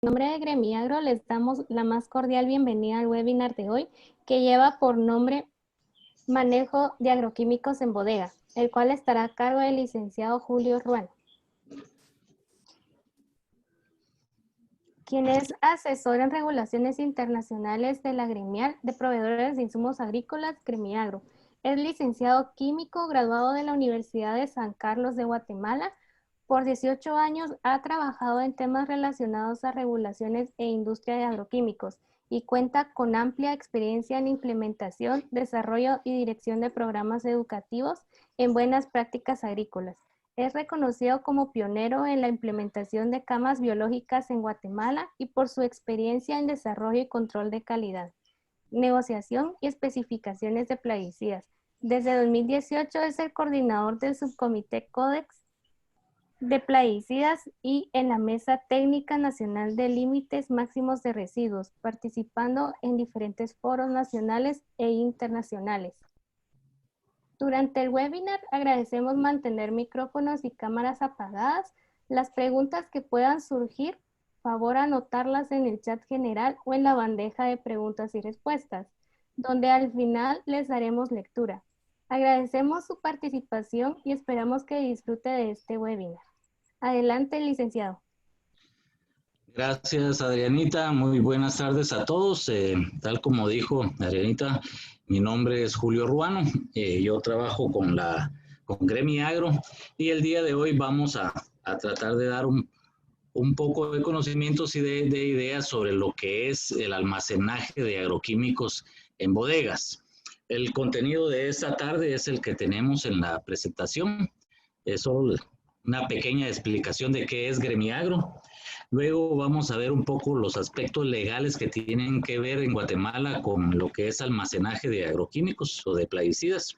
nombre de Gremiagro les damos la más cordial bienvenida al webinar de hoy, que lleva por nombre Manejo de agroquímicos en bodega, el cual estará a cargo del licenciado Julio Ruano, quien es asesor en regulaciones internacionales de la gremial de proveedores de insumos agrícolas Gremiagro. Es licenciado químico graduado de la Universidad de San Carlos de Guatemala. Por 18 años ha trabajado en temas relacionados a regulaciones e industria de agroquímicos y cuenta con amplia experiencia en implementación, desarrollo y dirección de programas educativos en buenas prácticas agrícolas. Es reconocido como pionero en la implementación de camas biológicas en Guatemala y por su experiencia en desarrollo y control de calidad, negociación y especificaciones de plaguicidas. Desde 2018 es el coordinador del subcomité Códex de plaguicidas y en la Mesa Técnica Nacional de Límites Máximos de Residuos, participando en diferentes foros nacionales e internacionales. Durante el webinar agradecemos mantener micrófonos y cámaras apagadas. Las preguntas que puedan surgir, favor anotarlas en el chat general o en la bandeja de preguntas y respuestas, donde al final les daremos lectura. Agradecemos su participación y esperamos que disfrute de este webinar. Adelante, licenciado. Gracias, Adrianita. Muy buenas tardes a todos. Tal como dijo Adrianita, mi nombre es Julio Ruano. Yo trabajo con Gremiagro y el día de hoy vamos a tratar de dar un poco de conocimientos y de ideas sobre lo que es el almacenaje de agroquímicos en bodegas. El contenido de esta tarde es el que tenemos en la presentación. Es solo una pequeña explicación de qué es Gremiagro. Luego vamos a ver un poco los aspectos legales que tienen que ver en Guatemala con lo que es almacenaje de agroquímicos o de plaguicidas.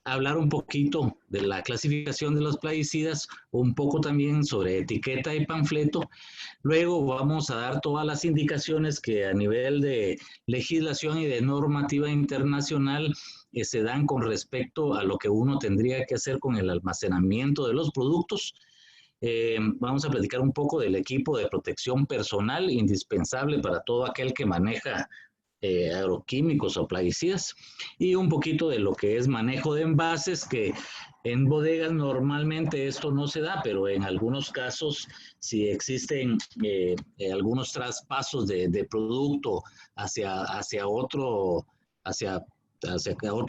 Hablar un poquito de la clasificación de los plaguicidas, un poco también sobre etiqueta y panfleto. Luego vamos a dar todas las indicaciones que a nivel de legislación y de normativa internacional se dan con respecto a lo que uno tendría que hacer con el almacenamiento de los productos. Vamos a platicar un poco del equipo de protección personal indispensable para todo aquel que maneja agroquímicos o plaguicidas y un poquito de lo que es manejo de envases, que en bodegas normalmente esto no se da, pero en algunos casos si existen algunos traspasos de producto hacia otro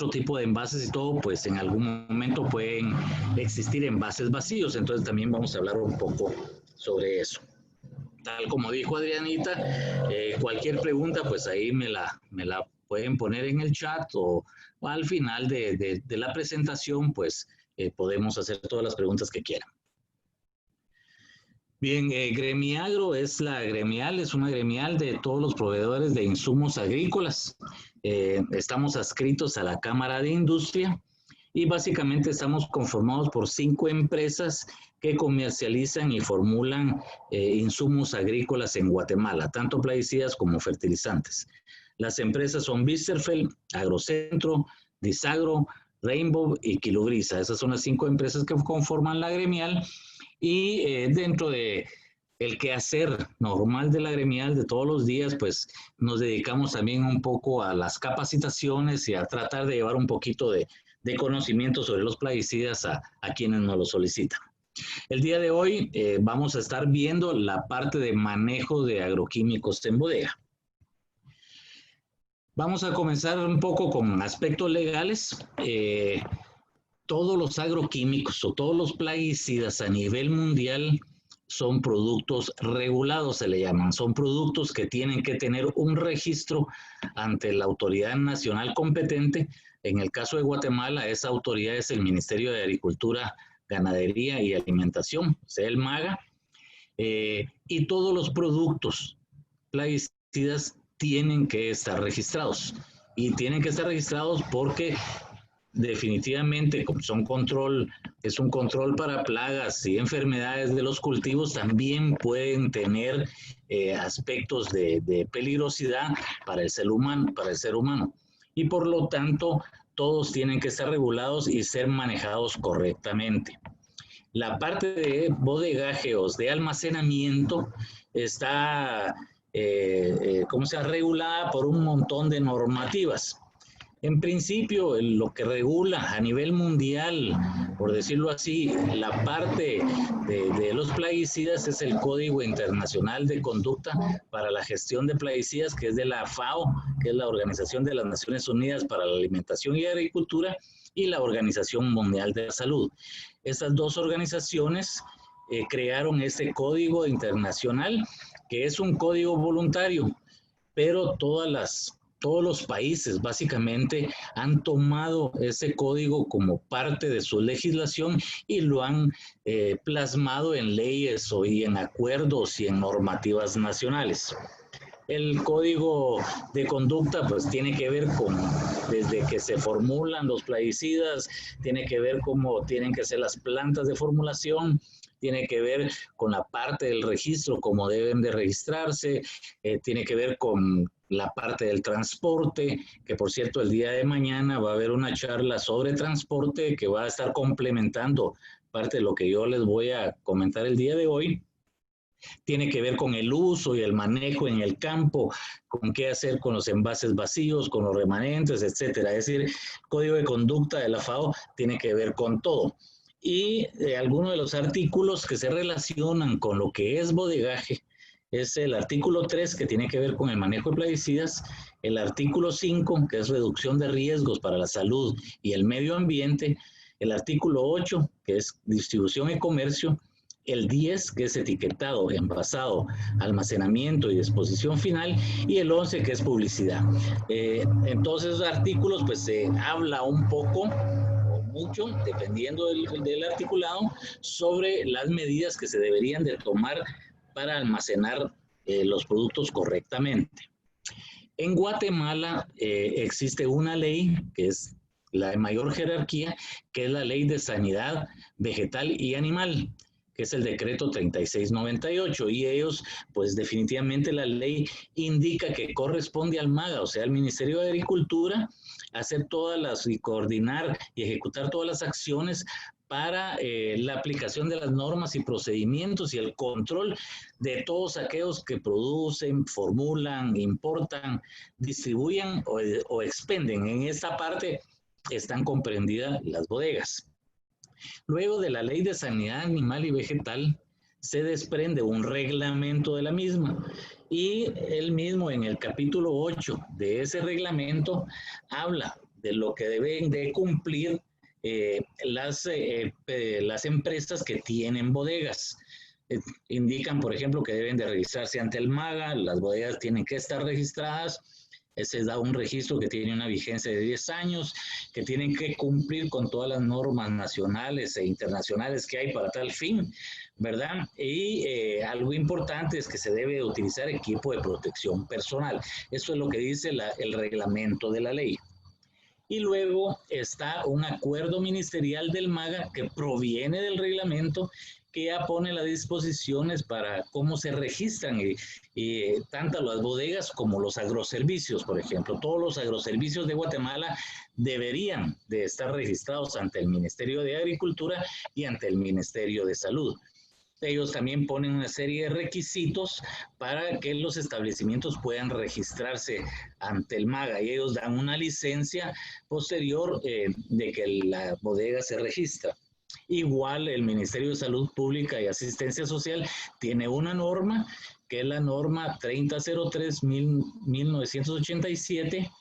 tipo de envases y todo, pues en algún momento pueden existir envases vacíos. Entonces también vamos a hablar un poco sobre eso. Tal como dijo Adrianita, cualquier pregunta, pues ahí me la pueden poner en el chat o al final de la presentación, pues podemos hacer todas las preguntas que quieran. Bien, Gremiagro es una gremial de todos los proveedores de insumos agrícolas. Estamos adscritos a la Cámara de Industria y básicamente estamos conformados por 5 empresas que comercializan y formulan insumos agrícolas en Guatemala, tanto plaguicidas como fertilizantes. Las empresas son Bisterfeld, Agrocentro, Disagro, Rainbow y Quilobrisa. Esas son las 5 empresas que conforman la gremial. Y dentro de el quehacer normal de la gremial de todos los días, pues nos dedicamos también un poco a las capacitaciones y a tratar de llevar un poquito de conocimiento sobre los plaguicidas a quienes nos lo solicitan. El día de hoy vamos a estar viendo la parte de manejo de agroquímicos en bodega. Vamos a comenzar un poco con aspectos legales. Todos los agroquímicos o todos los plaguicidas a nivel mundial son productos regulados, se le llaman. Son productos que tienen que tener un registro ante la autoridad nacional competente. En el caso de Guatemala, esa autoridad es el Ministerio de Agricultura, Ganadería y Alimentación, o sea, el MAGA. Y todos los productos plaguicidas tienen que estar registrados. Y tienen que estar registrados porque definitivamente, como es un control para plagas y enfermedades de los cultivos, también pueden tener aspectos de peligrosidad para el ser humano. Y por lo tanto, todos tienen que estar regulados y ser manejados correctamente. La parte de bodegaje o de almacenamiento está regulada por un montón de normativas. En principio, lo que regula a nivel mundial, por decirlo así, la parte de los plaguicidas es el Código Internacional de Conducta para la Gestión de Plaguicidas, que es de la FAO, que es la Organización de las Naciones Unidas para la Alimentación y Agricultura, y la Organización Mundial de la Salud. Estas dos organizaciones crearon este código internacional, que es un código voluntario, pero todos los países básicamente han tomado ese código como parte de su legislación y lo han plasmado en leyes y en acuerdos y en normativas nacionales. El código de conducta pues tiene que ver con, desde que se formulan los plaguicidas, tiene que ver cómo tienen que ser las plantas de formulación, tiene que ver con la parte del registro, cómo deben de registrarse, tiene que ver con la parte del transporte, que por cierto el día de mañana va a haber una charla sobre transporte que va a estar complementando parte de lo que yo les voy a comentar el día de hoy. Tiene que ver con el uso y el manejo en el campo, con qué hacer con los envases vacíos, con los remanentes, etcétera. Es decir, el código de conducta de la FAO tiene que ver con todo. Y algunos de los artículos que se relacionan con lo que es bodegaje es el artículo 3, que tiene que ver con el manejo de plaguicidas, el artículo 5, que es reducción de riesgos para la salud y el medio ambiente, el artículo 8, que es distribución y comercio, el 10, que es etiquetado, envasado, almacenamiento y disposición final, y el 11, que es publicidad. Entonces, esos artículos, pues se habla un poco o mucho, dependiendo del articulado, sobre las medidas que se deberían de tomar para almacenar los productos correctamente. En Guatemala existe una ley que es la de mayor jerarquía, que es la Ley de Sanidad Vegetal y Animal, que es el decreto 3698, y ellos, pues definitivamente la ley indica que corresponde al MAGA, o sea, al Ministerio de Agricultura, hacer todas las, y coordinar y ejecutar todas las acciones para la aplicación de las normas y procedimientos y el control de todos aquellos que producen, formulan, importan, distribuyan o expenden. En esta parte están comprendidas las bodegas. Luego de la Ley de Sanidad Animal y Vegetal, se desprende un reglamento de la misma, y él mismo en el capítulo 8 de ese reglamento habla de lo que deben de cumplir las empresas que tienen bodegas. Indican, por ejemplo, que deben de registrarse ante el MAGA, las bodegas tienen que estar registradas, se da un registro que tiene una vigencia de 10 años, que tienen que cumplir con todas las normas nacionales e internacionales que hay para tal fin, ¿verdad? Y algo importante es que se debe utilizar equipo de protección personal. Eso es lo que dice el reglamento de la ley. Y luego está un acuerdo ministerial del MAGA que proviene del reglamento, que ya pone las disposiciones para cómo se registran tanto las bodegas como los agroservicios, por ejemplo. Todos los agroservicios de Guatemala deberían de estar registrados ante el Ministerio de Agricultura y ante el Ministerio de Salud. Ellos también ponen una serie de requisitos para que los establecimientos puedan registrarse ante el MAGA, y ellos dan una licencia posterior de que la bodega se registra. Igual el Ministerio de Salud Pública y Asistencia Social tiene una norma, que es la norma 3003-1987,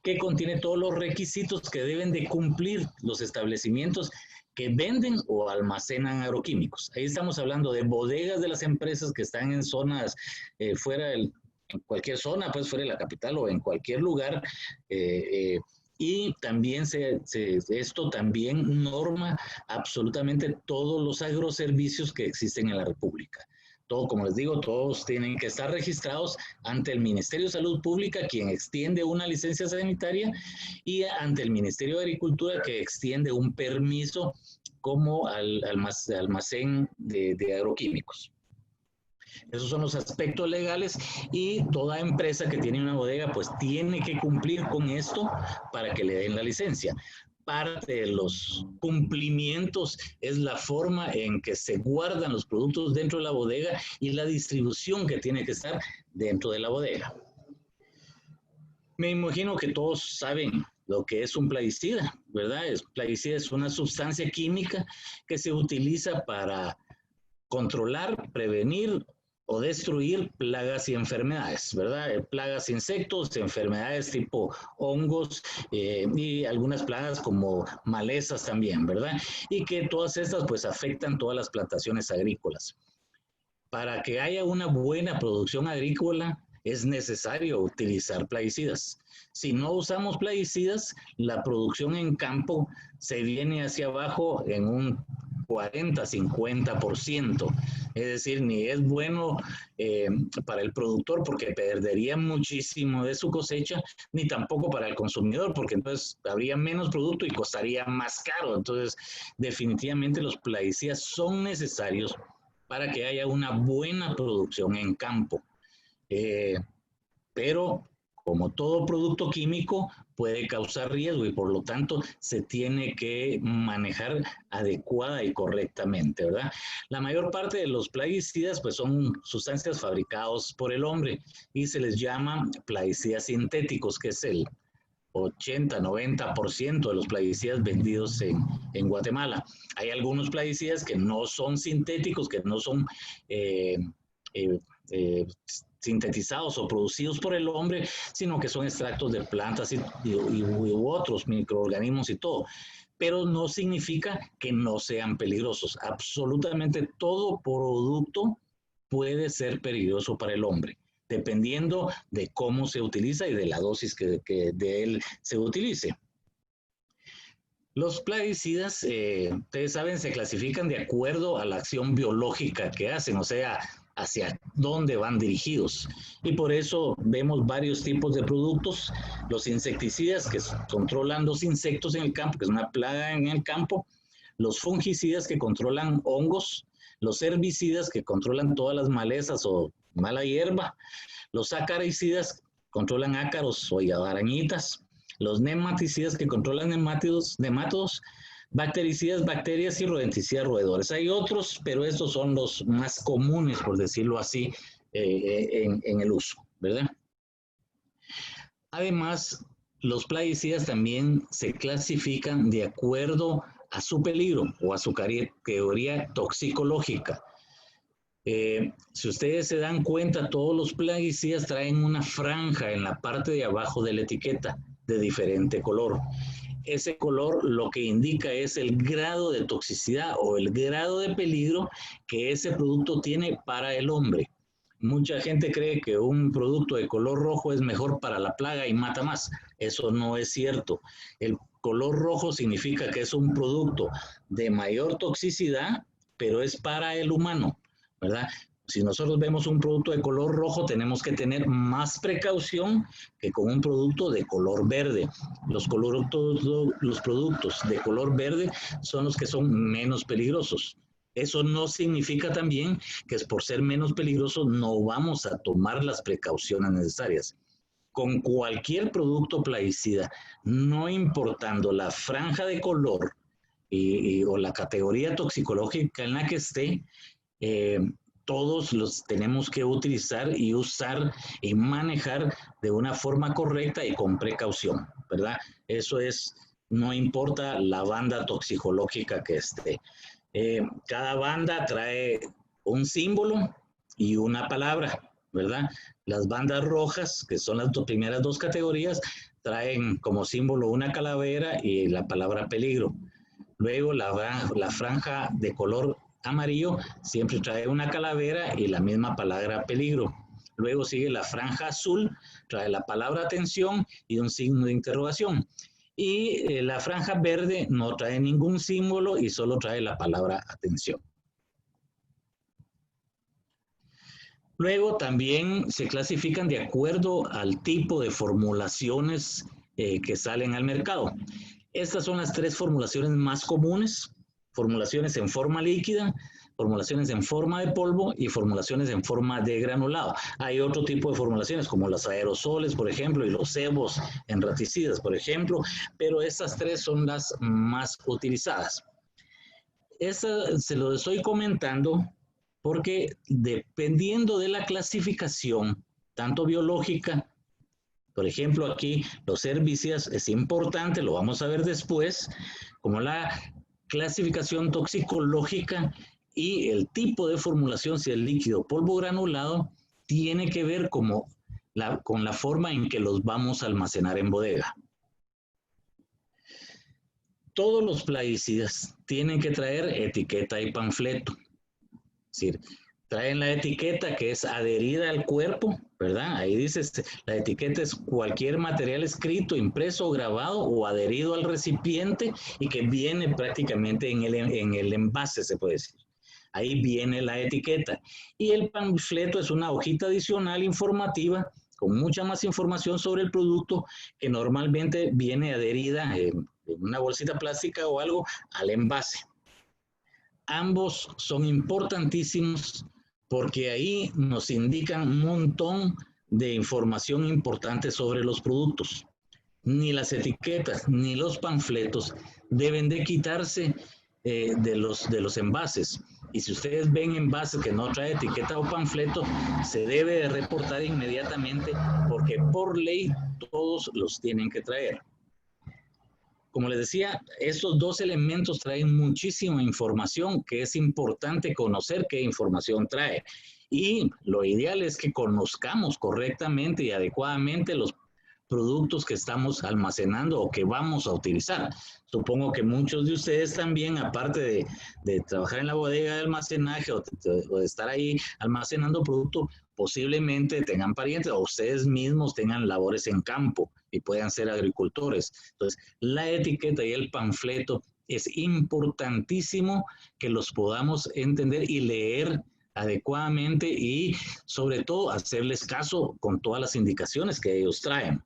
que contiene todos los requisitos que deben de cumplir los establecimientos que venden o almacenan agroquímicos. Ahí estamos hablando de bodegas de las empresas que están en zonas en cualquier zona, pues fuera de la capital o en cualquier lugar, y también esto también norma absolutamente todos los agroservicios que existen en la República. Todo, como les digo, todos tienen que estar registrados ante el Ministerio de Salud Pública, quien extiende una licencia sanitaria, y ante el Ministerio de Agricultura, que extiende un permiso como almacén de agroquímicos. Esos son los aspectos legales, y toda empresa que tiene una bodega pues tiene que cumplir con esto para que le den la licencia. parte de los cumplimientos es la forma en que se guardan los productos dentro de la bodega y la distribución que tiene que estar dentro de la bodega. Me imagino que todos saben lo que es un plaguicida, ¿verdad? Plaguicida es una sustancia química que se utiliza para controlar, prevenir o destruir plagas y enfermedades, ¿verdad? Plagas, insectos, enfermedades tipo hongos y algunas plagas como malezas también, ¿verdad? Y que todas estas pues afectan todas las plantaciones agrícolas. Para que haya una buena producción agrícola es necesario utilizar plaguicidas. Si no usamos plaguicidas, la producción en campo se viene hacia abajo en un 40-50%. Es decir, ni es bueno para el productor porque perdería muchísimo de su cosecha, ni tampoco para el consumidor porque entonces habría menos producto y costaría más caro. Entonces, definitivamente los plaguicidas son necesarios para que haya una buena producción en campo. Pero como todo producto químico puede causar riesgo y por lo tanto se tiene que manejar adecuada y correctamente, ¿verdad? La mayor parte de los plaguicidas pues son sustancias fabricadas por el hombre y se les llama plaguicidas sintéticos, que es el 80-90% de los plaguicidas vendidos en Guatemala. Hay algunos plaguicidas que no son sintéticos, que no son sintetizados o producidos por el hombre, sino que son extractos de plantas u otros microorganismos y todo. Pero no significa que no sean peligrosos. Absolutamente todo producto puede ser peligroso para el hombre, dependiendo de cómo se utiliza y de la dosis que de él se utilice. Los plaguicidas, ustedes saben, se clasifican de acuerdo a la acción biológica que hacen, o sea, hacia dónde van dirigidos. Y por eso vemos varios tipos de productos. Los insecticidas, que controlan los insectos en el campo, que es una plaga en el campo. Los fungicidas, que controlan hongos. Los herbicidas, que controlan todas las malezas o mala hierba. Los acaricidas, controlan ácaros o arañitas. Los nematicidas, que controlan nematodos, bactericidas, bacterias y rodenticidas, roedores. Hay otros, pero estos son los más comunes, por decirlo así, en el uso, ¿verdad? Además, los plaguicidas también se clasifican de acuerdo a su peligro o a su categoría toxicológica. Si ustedes se dan cuenta, todos los plaguicidas traen una franja en la parte de abajo de la etiqueta de diferente color. Ese color lo que indica es el grado de toxicidad o el grado de peligro que ese producto tiene para el hombre. Mucha gente cree que un producto de color rojo es mejor para la plaga y mata más. Eso no es cierto. El color rojo significa que es un producto de mayor toxicidad, pero es para el humano, ¿verdad? Si nosotros vemos un producto de color rojo, tenemos que tener más precaución que con un producto de color verde. Los productos de color verde son los que son menos peligrosos. Eso no significa también que por ser menos peligrosos no vamos a tomar las precauciones necesarias. Con cualquier producto plaguicida, no importando la franja de color o la categoría toxicológica en la que esté, todos los tenemos que utilizar y usar y manejar de una forma correcta y con precaución, ¿verdad? Eso es, no importa la banda toxicológica que esté. Cada banda trae un símbolo y una palabra, ¿verdad? Las bandas rojas, que son las primeras dos categorías, traen como símbolo una calavera y la palabra peligro. Luego la franja de color amarillo siempre trae una calavera y la misma palabra peligro. Luego sigue la franja azul, trae la palabra atención y un signo de interrogación. Y la franja verde no trae ningún símbolo y solo trae la palabra atención. Luego también se clasifican de acuerdo al tipo de formulaciones que salen al mercado. Estas son las tres formulaciones más comunes: formulaciones en forma líquida, formulaciones en forma de polvo y formulaciones en forma de granulado. Hay otro tipo de formulaciones como los aerosoles, por ejemplo, y los sebos en raticidas, por ejemplo, pero estas tres son las más utilizadas. Esa se lo estoy comentando porque dependiendo de la clasificación, tanto biológica, por ejemplo, aquí los herbicidas es importante, lo vamos a ver después, como la clasificación toxicológica y el tipo de formulación, si es líquido, polvo, granulado, tiene que ver con la forma en que los vamos a almacenar en bodega. Todos los plaguicidas tienen que traer etiqueta y panfleto. Es decir, traen la etiqueta que es adherida al cuerpo, ¿verdad? Ahí dice, la etiqueta es cualquier material escrito, impreso, grabado o adherido al recipiente y que viene prácticamente en el envase, se puede decir. Ahí viene la etiqueta. Y el panfleto es una hojita adicional informativa con mucha más información sobre el producto que normalmente viene adherida en una bolsita plástica o algo al envase. Ambos son importantísimos porque ahí nos indican un montón de información importante sobre los productos. Ni las etiquetas ni los panfletos deben de quitarse de los envases. Y si ustedes ven envases que no trae etiqueta o panfleto, se debe de reportar inmediatamente porque por ley todos los tienen que traer. Como les decía, estos dos elementos traen muchísima información que es importante conocer qué información trae. Y lo ideal es que conozcamos correctamente y adecuadamente los productos que estamos almacenando o que vamos a utilizar. Supongo que muchos de ustedes también, aparte de trabajar en la bodega de almacenaje o de estar ahí almacenando producto, posiblemente tengan parientes o ustedes mismos tengan labores en campo y puedan ser agricultores. Entonces, la etiqueta y el panfleto es importantísimo que los podamos entender y leer adecuadamente y sobre todo hacerles caso con todas las indicaciones que ellos traen.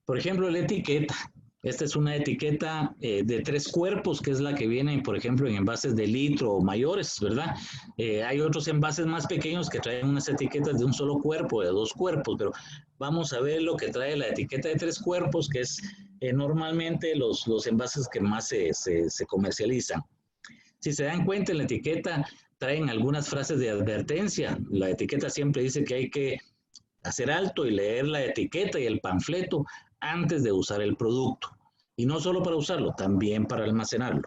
Por ejemplo, la etiqueta. Esta es una etiqueta de 3 cuerpos, que es la que viene, por ejemplo, en envases de litro o mayores, ¿verdad? Hay otros envases más pequeños que traen unas etiquetas de un solo cuerpo, de 2 cuerpos, pero vamos a ver lo que trae la etiqueta de 3 cuerpos, que es normalmente los envases que más se comercializan. Si se dan cuenta, en la etiqueta traen algunas frases de advertencia. La etiqueta siempre dice que hay que hacer alto y leer la etiqueta y el panfleto antes de usar el producto. Y no solo para usarlo, también para almacenarlo.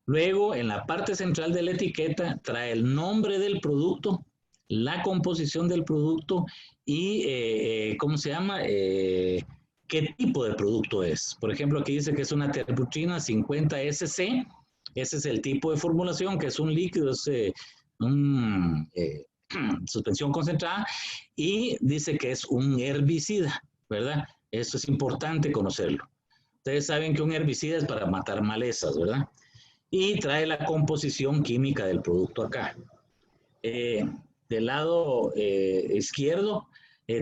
Luego, en la parte central de la etiqueta, trae el nombre del producto, la composición del producto y, ¿cómo se llama? ¿Qué tipo de producto es? Por ejemplo, aquí dice que es una terbutrina 50 SC. Ese es el tipo de formulación, que es un líquido, es suspensión concentrada, y dice que es un herbicida, ¿verdad? Eso es importante conocerlo. Ustedes saben que un herbicida es para matar malezas, ¿verdad? Y trae la composición química del producto acá. Del lado izquierdo,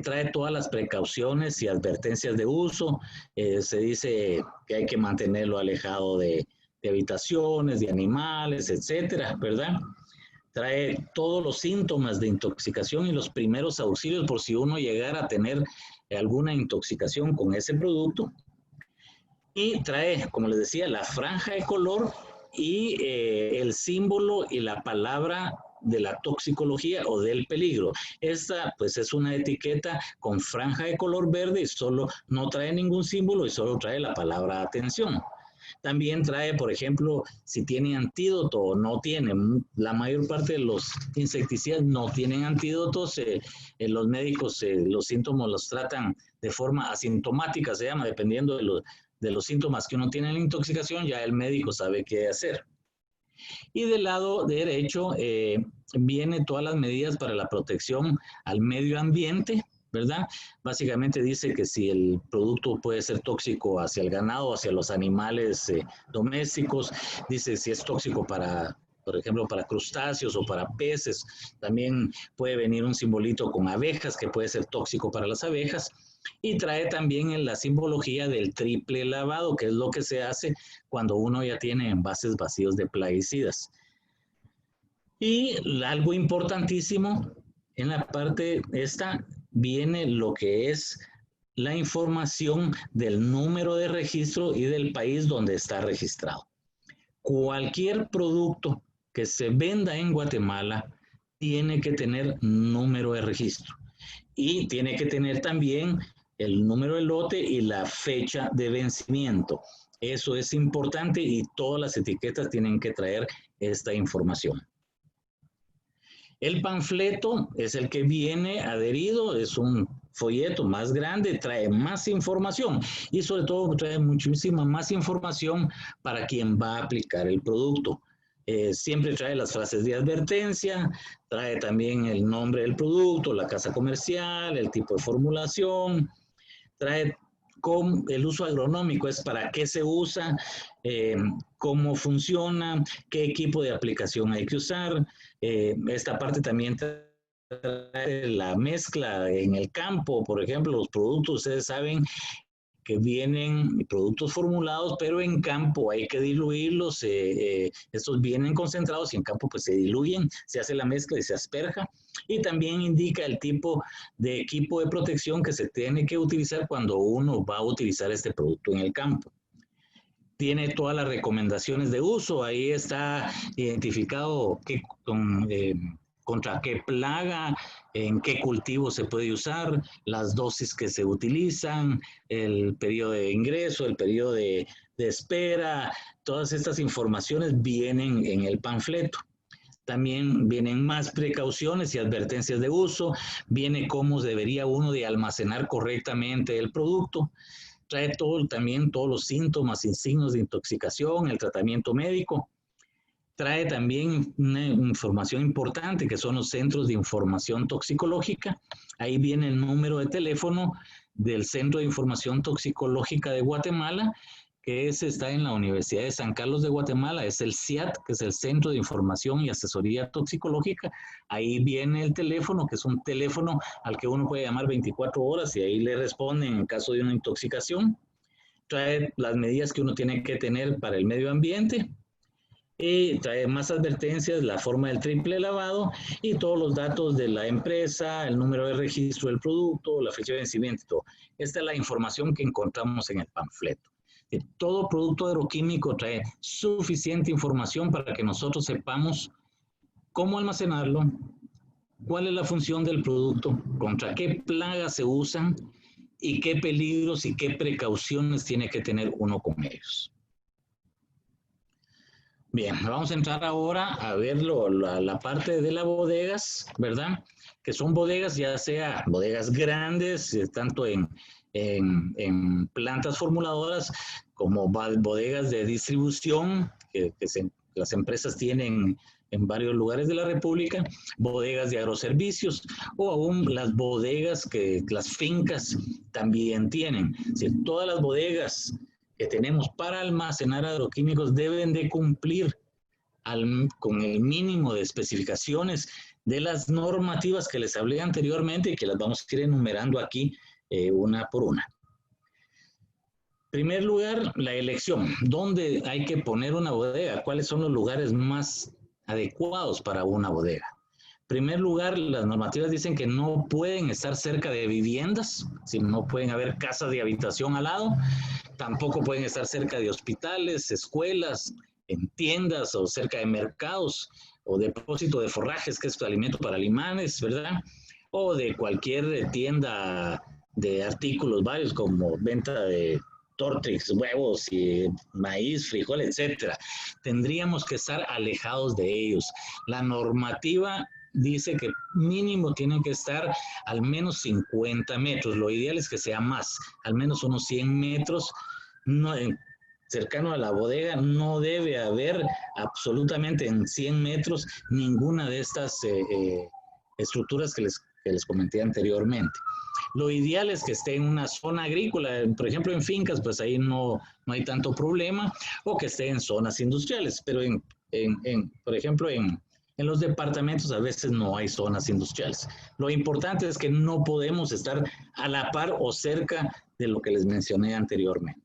trae todas las precauciones y advertencias de uso. Se dice que hay que mantenerlo alejado de habitaciones, de animales, etcétera, ¿verdad? Trae todos los síntomas de intoxicación y los primeros auxilios por si uno llegara a tener alguna intoxicación con ese producto. Y trae, como les decía, la franja de color y el símbolo y la palabra de la toxicología o del peligro. Esta pues es una etiqueta con franja de color verde y solo no trae ningún símbolo y solo trae la palabra atención. También trae, por ejemplo, si tiene antídoto o no tiene. La mayor parte de los insecticidas no tienen antídotos. Los médicos los síntomas los tratan de forma asintomática, se llama, dependiendo de los síntomas que uno tiene en la intoxicación, ya el médico sabe qué hacer. Y del lado derecho vienen todas las medidas para la protección al medio ambiente, ¿verdad? Básicamente dice que si el producto puede ser tóxico hacia el ganado, hacia los animales domésticos, dice si es tóxico para, por ejemplo, para crustáceos o para peces, también puede venir un simbolito con abejas que puede ser tóxico para las abejas, y trae también la simbología del triple lavado, que es lo que se hace cuando uno ya tiene envases vacíos de plaguicidas. Y algo importantísimo, en la parte esta viene lo que es la información del número de registro y del país donde está registrado. Cualquier producto que se venda en Guatemala tiene que tener número de registro y tiene que tener también el número de lote y la fecha de vencimiento. Eso es importante y todas las etiquetas tienen que traer esta información. El panfleto es el que viene adherido, es un folleto más grande, trae más información y sobre todo trae muchísima más información para quien va a aplicar el producto. Siempre trae las frases de advertencia, trae también el nombre del producto, la casa comercial, el tipo de formulación, trae con el uso agronómico, es para qué se usa, cómo funciona, qué equipo de aplicación hay que usar. Esta parte también trae la mezcla en el campo, por ejemplo, los productos, ustedes saben que vienen productos formulados, pero en campo hay que diluirlos, estos vienen concentrados y en campo pues se diluyen, se hace la mezcla y se asperja, y también indica el tipo de equipo de protección que se tiene que utilizar cuando uno va a utilizar este producto en el campo. Tiene todas las recomendaciones de uso, ahí está identificado contra qué plaga, en qué cultivo se puede usar, las dosis que se utilizan, el periodo de ingreso, el periodo de espera, todas estas informaciones vienen en el panfleto. También vienen más precauciones y advertencias de uso, viene cómo debería uno de almacenar correctamente el producto, trae también todos los síntomas y signos de intoxicación, el tratamiento médico. Trae también una información importante que son los centros de información toxicológica. Ahí viene el número de teléfono del Centro de Información Toxicológica de Guatemala, que está en la Universidad de San Carlos de Guatemala, es el CIAT, que es el Centro de Información y Asesoría Toxicológica. Ahí viene el teléfono, que es un teléfono al que uno puede llamar 24 horas y ahí le responden en caso de una intoxicación. Trae las medidas que uno tiene que tener para el medio ambiente. Y trae más advertencias, la forma del triple lavado y todos los datos de la empresa, el número de registro del producto, la fecha de vencimiento, todo. Esta es la información que encontramos en el panfleto. Todo producto agroquímico trae suficiente información para que nosotros sepamos cómo almacenarlo, cuál es la función del producto, contra qué plagas se usan y qué peligros y qué precauciones tiene que tener uno con ellos. Bien, vamos a entrar ahora a ver la parte de las bodegas, ¿verdad? Que son bodegas, ya sea bodegas grandes, tanto en plantas formuladoras como bodegas de distribución, las empresas tienen en varios lugares de la República, bodegas de agroservicios o aún las bodegas que las fincas también tienen. Si todas las bodegas que tenemos para almacenar agroquímicos deben de cumplir con el mínimo de especificaciones de las normativas que les hablé anteriormente y que las vamos a ir enumerando aquí una por una. En primer lugar, la elección. ¿Dónde hay que poner una bodega? ¿Cuáles son los lugares más adecuados para una bodega? En primer lugar, las normativas dicen que no pueden estar cerca de viviendas, si no pueden haber casas de habitación al lado, tampoco pueden estar cerca de hospitales, escuelas, en tiendas o cerca de mercados o depósito de forrajes, que es alimento para animales, ¿verdad? O de cualquier tienda de artículos varios como venta de Tortrix, huevos y maíz, frijol, etcétera. Tendríamos que estar alejados de ellos. La normativa dice que mínimo tienen que estar al menos 50 metros. Lo ideal es que sea más, al menos unos 100 metros. No, cercano a la bodega no debe haber absolutamente en 100 metros ninguna de estas estructuras que les comenté anteriormente. Lo ideal es que esté en una zona agrícola, por ejemplo en fincas, pues ahí no hay tanto problema, o que esté en zonas industriales, pero por ejemplo en los departamentos a veces no hay zonas industriales. Lo importante es que no podemos estar a la par o cerca de lo que les mencioné anteriormente.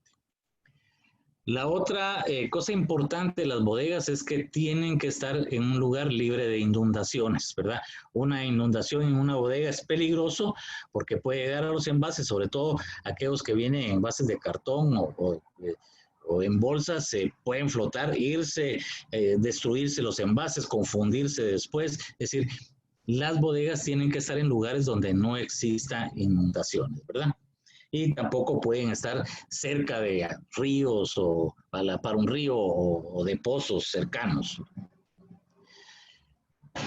La otra cosa importante de las bodegas es que tienen que estar en un lugar libre de inundaciones, ¿verdad? Una inundación en una bodega es peligroso porque puede llegar a los envases, sobre todo aquellos que vienen en envases de cartón o en bolsas, se pueden flotar, irse, destruirse los envases, confundirse después. Es decir, las bodegas tienen que estar en lugares donde no exista inundaciones, ¿verdad? Y tampoco pueden estar cerca de ríos o para un río o de pozos cercanos.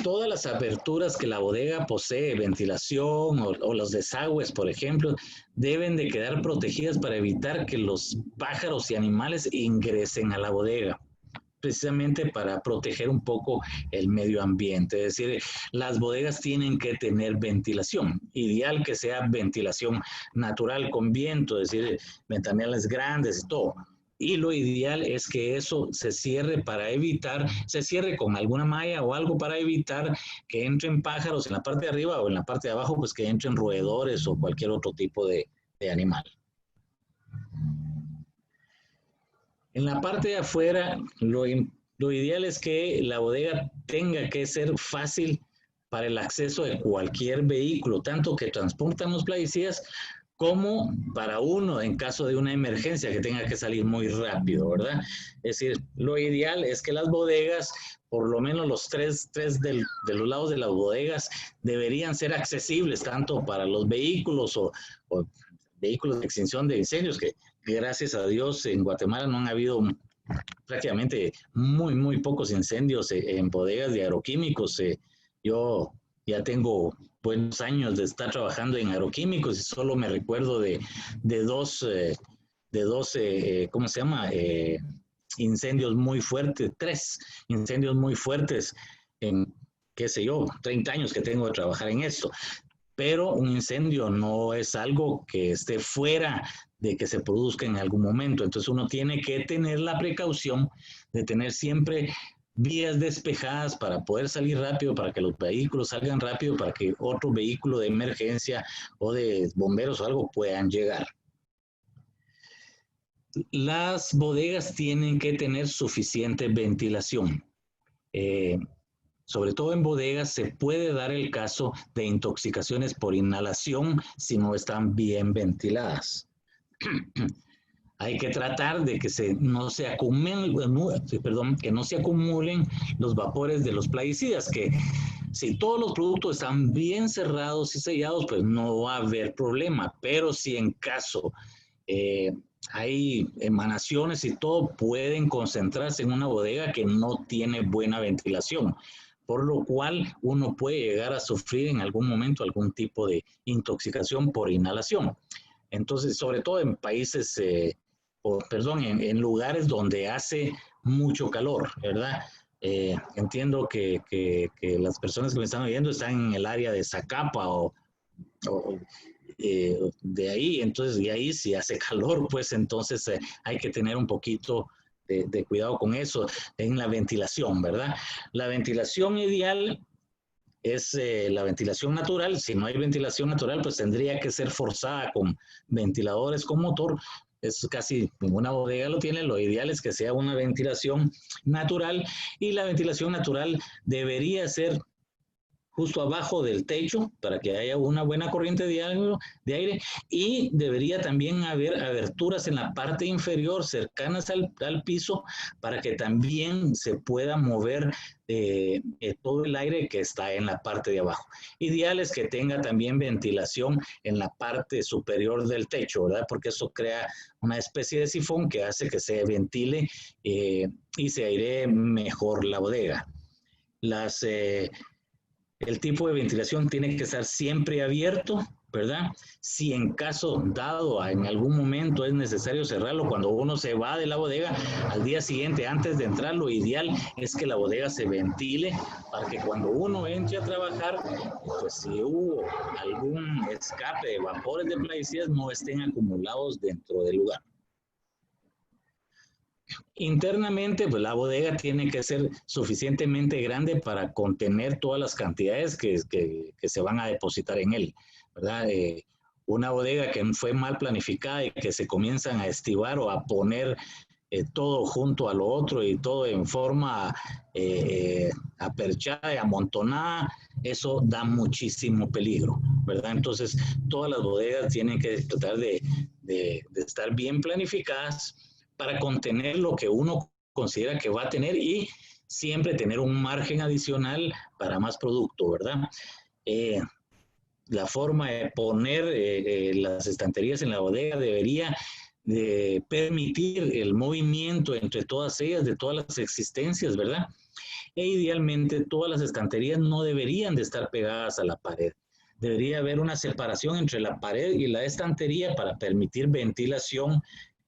Todas las aberturas que la bodega posee, ventilación o los desagües, por ejemplo, deben de quedar protegidas para evitar que los pájaros y animales ingresen a la bodega, precisamente para proteger un poco el medio ambiente. Es decir, las bodegas tienen que tener ventilación, ideal que sea ventilación natural con viento, es decir, ventanales grandes y todo. Y lo ideal es que eso se cierre se cierre con alguna malla o algo para evitar que entren pájaros en la parte de arriba o en la parte de abajo, pues que entren roedores o cualquier otro tipo de animal. En la parte de afuera, lo ideal es que la bodega tenga que ser fácil para el acceso de cualquier vehículo, tanto que transportan los plaguicidas como para uno en caso de una emergencia que tenga que salir muy rápido, ¿verdad? Es decir, lo ideal es que las bodegas, por lo menos los tres de los lados de las bodegas, deberían ser accesibles tanto para los vehículos o vehículos de extinción de incendios, que gracias a Dios en Guatemala no han habido prácticamente muy pocos incendios en bodegas de agroquímicos. Yo ya tengo buenos años de estar trabajando en agroquímicos y solo me recuerdo de dos, ¿cómo se llama? Incendios muy fuertes, 3 incendios muy fuertes en, qué sé yo, 30 años que tengo de trabajar en esto. Pero un incendio no es algo que esté fuera de que se produzca en algún momento. Entonces uno tiene que tener la precaución de tener siempre vías despejadas para poder salir rápido, para que los vehículos salgan rápido, para que otro vehículo de emergencia o de bomberos o algo puedan llegar. Las bodegas tienen que tener suficiente ventilación. Sobre todo en bodegas se puede dar el caso de intoxicaciones por inhalación si no están bien ventiladas. Hay que tratar de que no se acumulen los vapores de los plaguicidas, que si todos los productos están bien cerrados y sellados, pues no va a haber problema, pero si en caso hay emanaciones y todo, pueden concentrarse en una bodega que no tiene buena ventilación, por lo cual uno puede llegar a sufrir en algún momento algún tipo de intoxicación por inhalación. Entonces, sobre todo en países, en lugares donde hace mucho calor, ¿verdad? Entiendo que las personas que me están oyendo están en el área de Zacapa o de ahí, entonces de ahí si hace calor, pues entonces hay que tener un poquito de cuidado con eso en la ventilación, ¿verdad? La ventilación ideal es la ventilación natural. Si no hay ventilación natural, pues tendría que ser forzada con ventiladores con motor. Es casi ninguna bodega lo tiene. Lo ideal es que sea una ventilación natural, y la ventilación natural debería ser justo abajo del techo para que haya una buena corriente de aire, y debería también haber aberturas en la parte inferior cercanas al piso para que también se pueda mover todo el aire que está en la parte de abajo. Ideal es que tenga también ventilación en la parte superior del techo, ¿verdad? Porque eso crea una especie de sifón que hace que se ventile y se airee mejor la bodega. El tipo de ventilación tiene que estar siempre abierto, ¿verdad? Si en caso dado, en algún momento es necesario cerrarlo, cuando uno se va de la bodega, al día siguiente, antes de entrar, lo ideal es que la bodega se ventile para que cuando uno entre a trabajar, pues si hubo algún escape de vapores de plaguicidas, no estén acumulados dentro del lugar. Internamente, pues la bodega tiene que ser suficientemente grande para contener todas las cantidades que se van a depositar en él, ¿verdad? Una bodega que fue mal planificada y que se comienzan a estivar o a poner todo junto a lo otro y todo en forma aperchada y amontonada, eso da muchísimo peligro, ¿verdad? Entonces, todas las bodegas tienen que tratar de estar bien planificadas para contener lo que uno considera que va a tener y siempre tener un margen adicional para más producto, ¿verdad? La forma de poner las estanterías en la bodega debería de permitir el movimiento entre todas ellas, de todas las existencias, ¿verdad? E idealmente todas las estanterías no deberían de estar pegadas a la pared. Debería haber una separación entre la pared y la estantería para permitir ventilación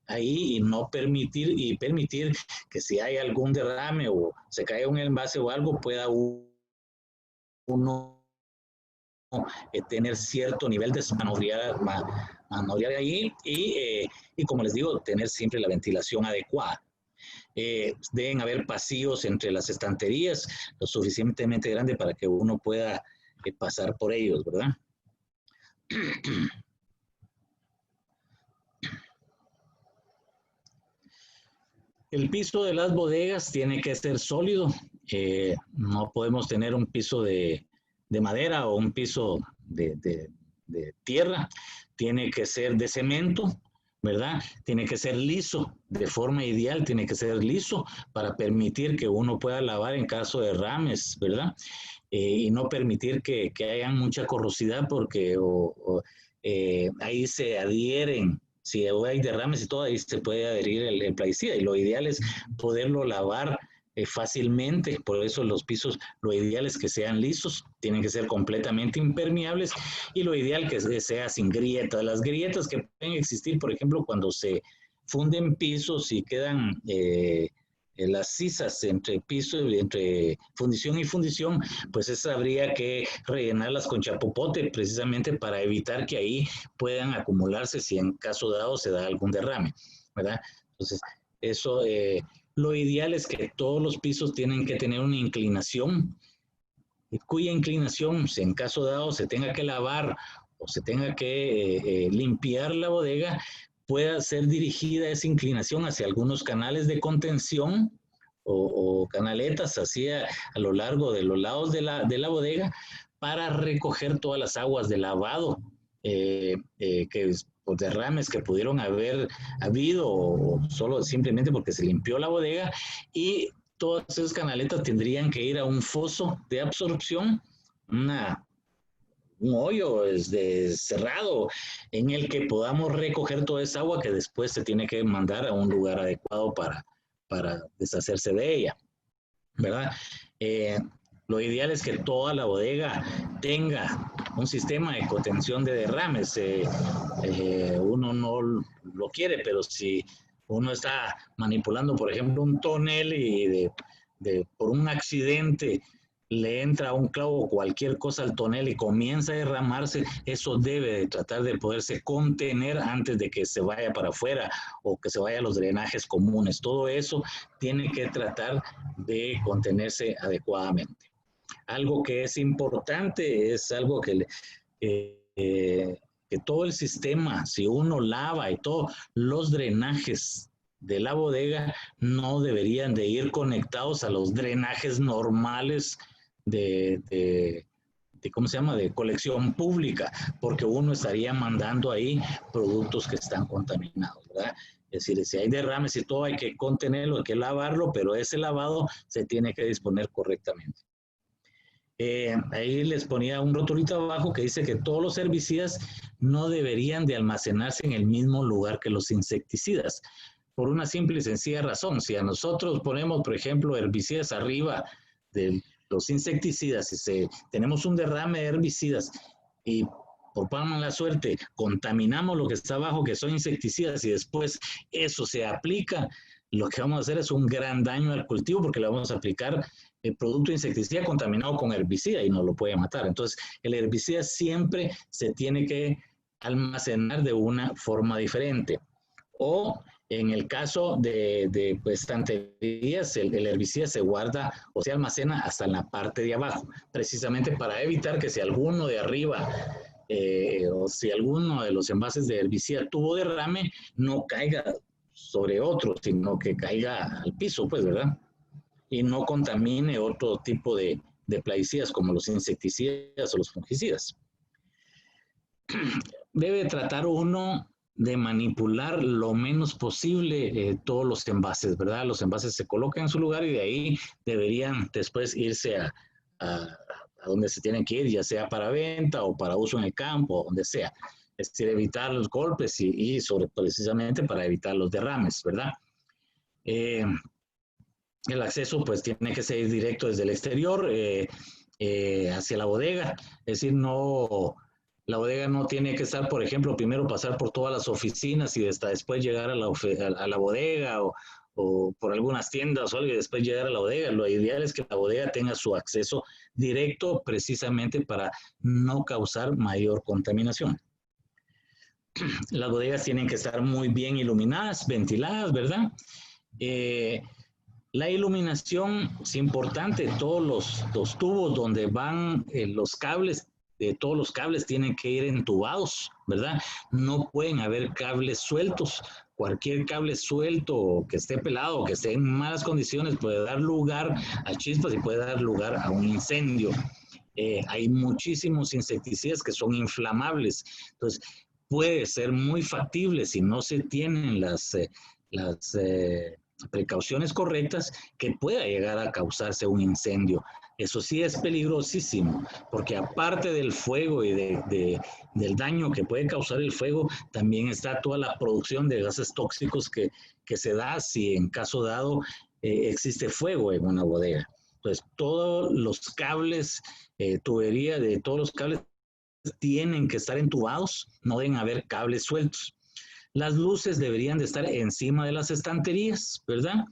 ahí y no permitir que si hay algún derrame o se cae un envase o algo pueda uno tener cierto nivel de maniobrabilidad ahí y como les digo, tener siempre la ventilación adecuada. Deben haber pasillos entre las estanterías lo suficientemente grande para que uno pueda pasar por ellos, ¿verdad? El piso de las bodegas tiene que ser sólido. No podemos tener un piso de madera o un piso de tierra. Tiene que ser de cemento, ¿verdad? Tiene que ser liso, de forma ideal tiene que ser liso para permitir que uno pueda lavar en caso de derrames, ¿verdad? Y no permitir que haya mucha corrosidad porque ahí se adhieren. Si hay derrames y todo, ahí se puede adherir el plaguicida y lo ideal es poderlo lavar fácilmente, por eso los pisos, lo ideal es que sean lisos, tienen que ser completamente impermeables y lo ideal que sea sin grietas. Las grietas que pueden existir, por ejemplo, cuando se funden pisos y quedan las sisas entre piso, entre fundición y fundición, pues esa habría que rellenarlas con chapopote precisamente para evitar que ahí puedan acumularse si en caso dado se da algún derrame, ¿verdad? Entonces, eso, lo ideal es que todos los pisos tienen que tener una inclinación, cuya inclinación, si en caso dado se tenga que lavar o se tenga que limpiar la bodega, pueda ser dirigida esa inclinación hacia algunos canales de contención o canaletas así a lo largo de los lados de la bodega para recoger todas las aguas de lavado o derrames que pudieron haber habido o solo simplemente porque se limpió la bodega y todas esas canaletas tendrían que ir a un foso de absorción, un hoyo cerrado en el que podamos recoger toda esa agua que después se tiene que mandar a un lugar adecuado para deshacerse de ella, ¿verdad? Lo ideal es que toda la bodega tenga un sistema de contención de derrames. Uno no lo quiere, pero si uno está manipulando, por ejemplo, un tonel y por un accidente le entra un clavo o cualquier cosa al tonel y comienza a derramarse, eso debe de tratar de poderse contener antes de que se vaya para afuera o que se vaya a los drenajes comunes. Todo eso tiene que tratar de contenerse adecuadamente. Algo que es importante es algo que todo el sistema, si uno lava y todos los drenajes de la bodega no deberían de ir conectados a los drenajes normales ¿cómo se llama? De colección pública, porque uno estaría mandando ahí productos que están contaminados, ¿verdad? Es decir, si hay derrames y todo hay que contenerlo, hay que lavarlo, pero ese lavado se tiene que disponer correctamente. Ahí les ponía un rotulito abajo que dice que todos los herbicidas no deberían de almacenarse en el mismo lugar que los insecticidas, por una simple y sencilla razón. Si a nosotros ponemos, por ejemplo, herbicidas arriba de los insecticidas, si tenemos un derrame de herbicidas y por mala suerte contaminamos lo que está abajo, que son insecticidas, y después eso se aplica, lo que vamos a hacer es un gran daño al cultivo porque le vamos a aplicar el producto insecticida contaminado con herbicida y nos lo puede matar. Entonces, el herbicida siempre se tiene que almacenar de una forma diferente. O en el caso de estanterías, el herbicida se guarda o se almacena hasta en la parte de abajo, precisamente para evitar que si alguno de arriba o si alguno de los envases de herbicida tuvo derrame, no caiga sobre otro, sino que caiga al piso, pues, ¿verdad? Y no contamine otro tipo de plaguicidas como los insecticidas o los fungicidas. Debe tratar uno de manipular lo menos posible todos los envases, ¿verdad? Los envases se colocan en su lugar y de ahí deberían después irse a donde se tienen que ir, ya sea para venta o para uso en el campo, o donde sea. Es decir, evitar los golpes y sobre precisamente para evitar los derrames, ¿verdad? El acceso pues tiene que ser directo desde el exterior hacia la bodega, es decir, no, la bodega no tiene que estar, por ejemplo, primero pasar por todas las oficinas y hasta después llegar a la bodega o por algunas tiendas o algo y después llegar a la bodega. Lo ideal es que la bodega tenga su acceso directo precisamente para no causar mayor contaminación. Las bodegas tienen que estar muy bien iluminadas, ventiladas, ¿verdad? La iluminación es importante, todos los tubos donde van los cables, todos los cables tienen que ir entubados, ¿verdad? No pueden haber cables sueltos. Cualquier cable suelto o que esté pelado o que esté en malas condiciones puede dar lugar a chispas y puede dar lugar a un incendio. Hay muchísimos insecticidas que son inflamables, entonces puede ser muy factible si no se tienen las precauciones correctas que pueda llegar a causarse un incendio. Eso sí es peligrosísimo, porque aparte del fuego y del daño que puede causar el fuego, también está toda la producción de gases tóxicos que se da si en caso dado existe fuego en una bodega. Entonces, todos los cables, tubería de todos los cables tienen que estar entubados, no deben haber cables sueltos. Las luces deberían de estar encima de las estanterías, ¿verdad?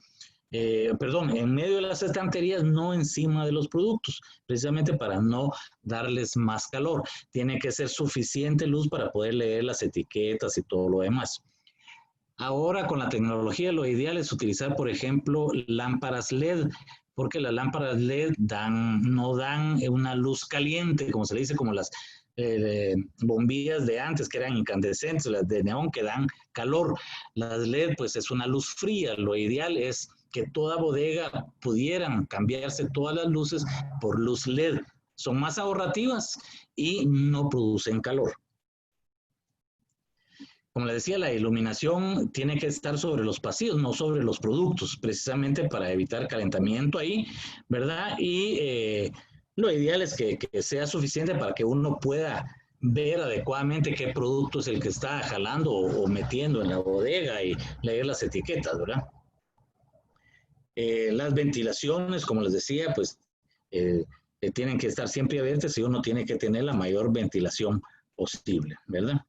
Perdón, en medio de las estanterías, no encima de los productos, precisamente para no darles más calor. Tiene que ser suficiente luz para poder leer las etiquetas y todo lo demás. Ahora con la tecnología lo ideal es utilizar, por ejemplo, lámparas LED, porque las lámparas LED no dan una luz caliente, como se le dice, como las bombillas de antes que eran incandescentes, las de neón que dan calor. Las LED pues es una luz fría. Lo ideal es que toda bodega pudieran cambiarse todas las luces por luz LED. Son más ahorrativas y no producen calor. Como les decía, la iluminación tiene que estar sobre los pasillos, no sobre los productos, precisamente para evitar calentamiento ahí, ¿verdad? Y lo ideal es que sea suficiente para que uno pueda ver adecuadamente qué producto es el que está jalando o metiendo en la bodega y leer las etiquetas, ¿verdad? Las ventilaciones, como les decía, pues tienen que estar siempre abiertas y uno tiene que tener la mayor ventilación posible, ¿verdad?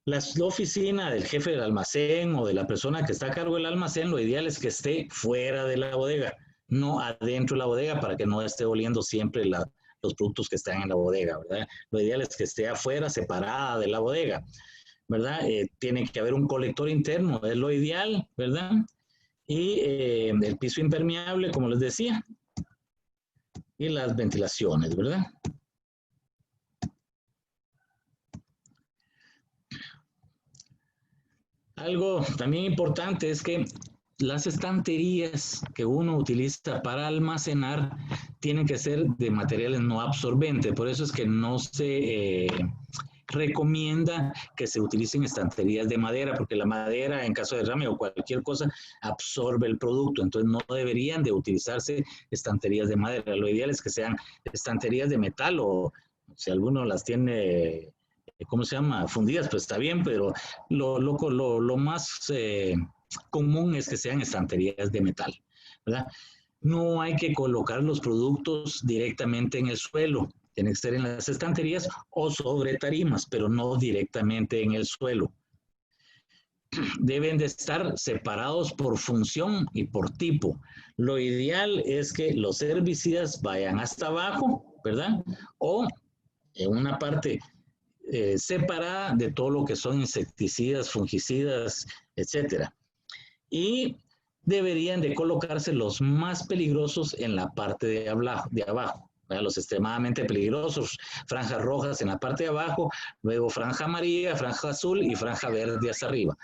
La oficina del jefe del almacén o de la persona que está a cargo del almacén, lo ideal es que esté fuera de la bodega, no adentro de la bodega para que no esté oliendo siempre los productos que están en la bodega, ¿verdad? Lo ideal es que esté afuera, separada de la bodega, ¿verdad? Tiene que haber un colector interno, es lo ideal, ¿verdad? Y el piso impermeable, como les decía, y las ventilaciones, ¿verdad? Algo también importante es que las estanterías que uno utiliza para almacenar tienen que ser de materiales no absorbentes. Por eso es que no se recomienda que se utilicen estanterías de madera, porque la madera, en caso de derrame o cualquier cosa, absorbe el producto. Entonces no deberían de utilizarse estanterías de madera. Lo ideal es que sean estanterías de metal o si alguno las tiene... ¿cómo se llama? Fundidas, pues está bien, pero lo más común es que sean estanterías de metal, ¿verdad? No hay que colocar los productos directamente en el suelo, tienen que ser en las estanterías o sobre tarimas, pero no directamente en el suelo. Deben de estar separados por función y por tipo. Lo ideal es que los herbicidas vayan hasta abajo, ¿verdad? O en una parte separada de todo lo que son insecticidas, fungicidas, etcétera. Y deberían de colocarse los más peligrosos en la parte de abajo, ¿verdad? Los extremadamente peligrosos, franjas rojas en la parte de abajo, luego franja amarilla, franja azul y franja verde hacia arriba.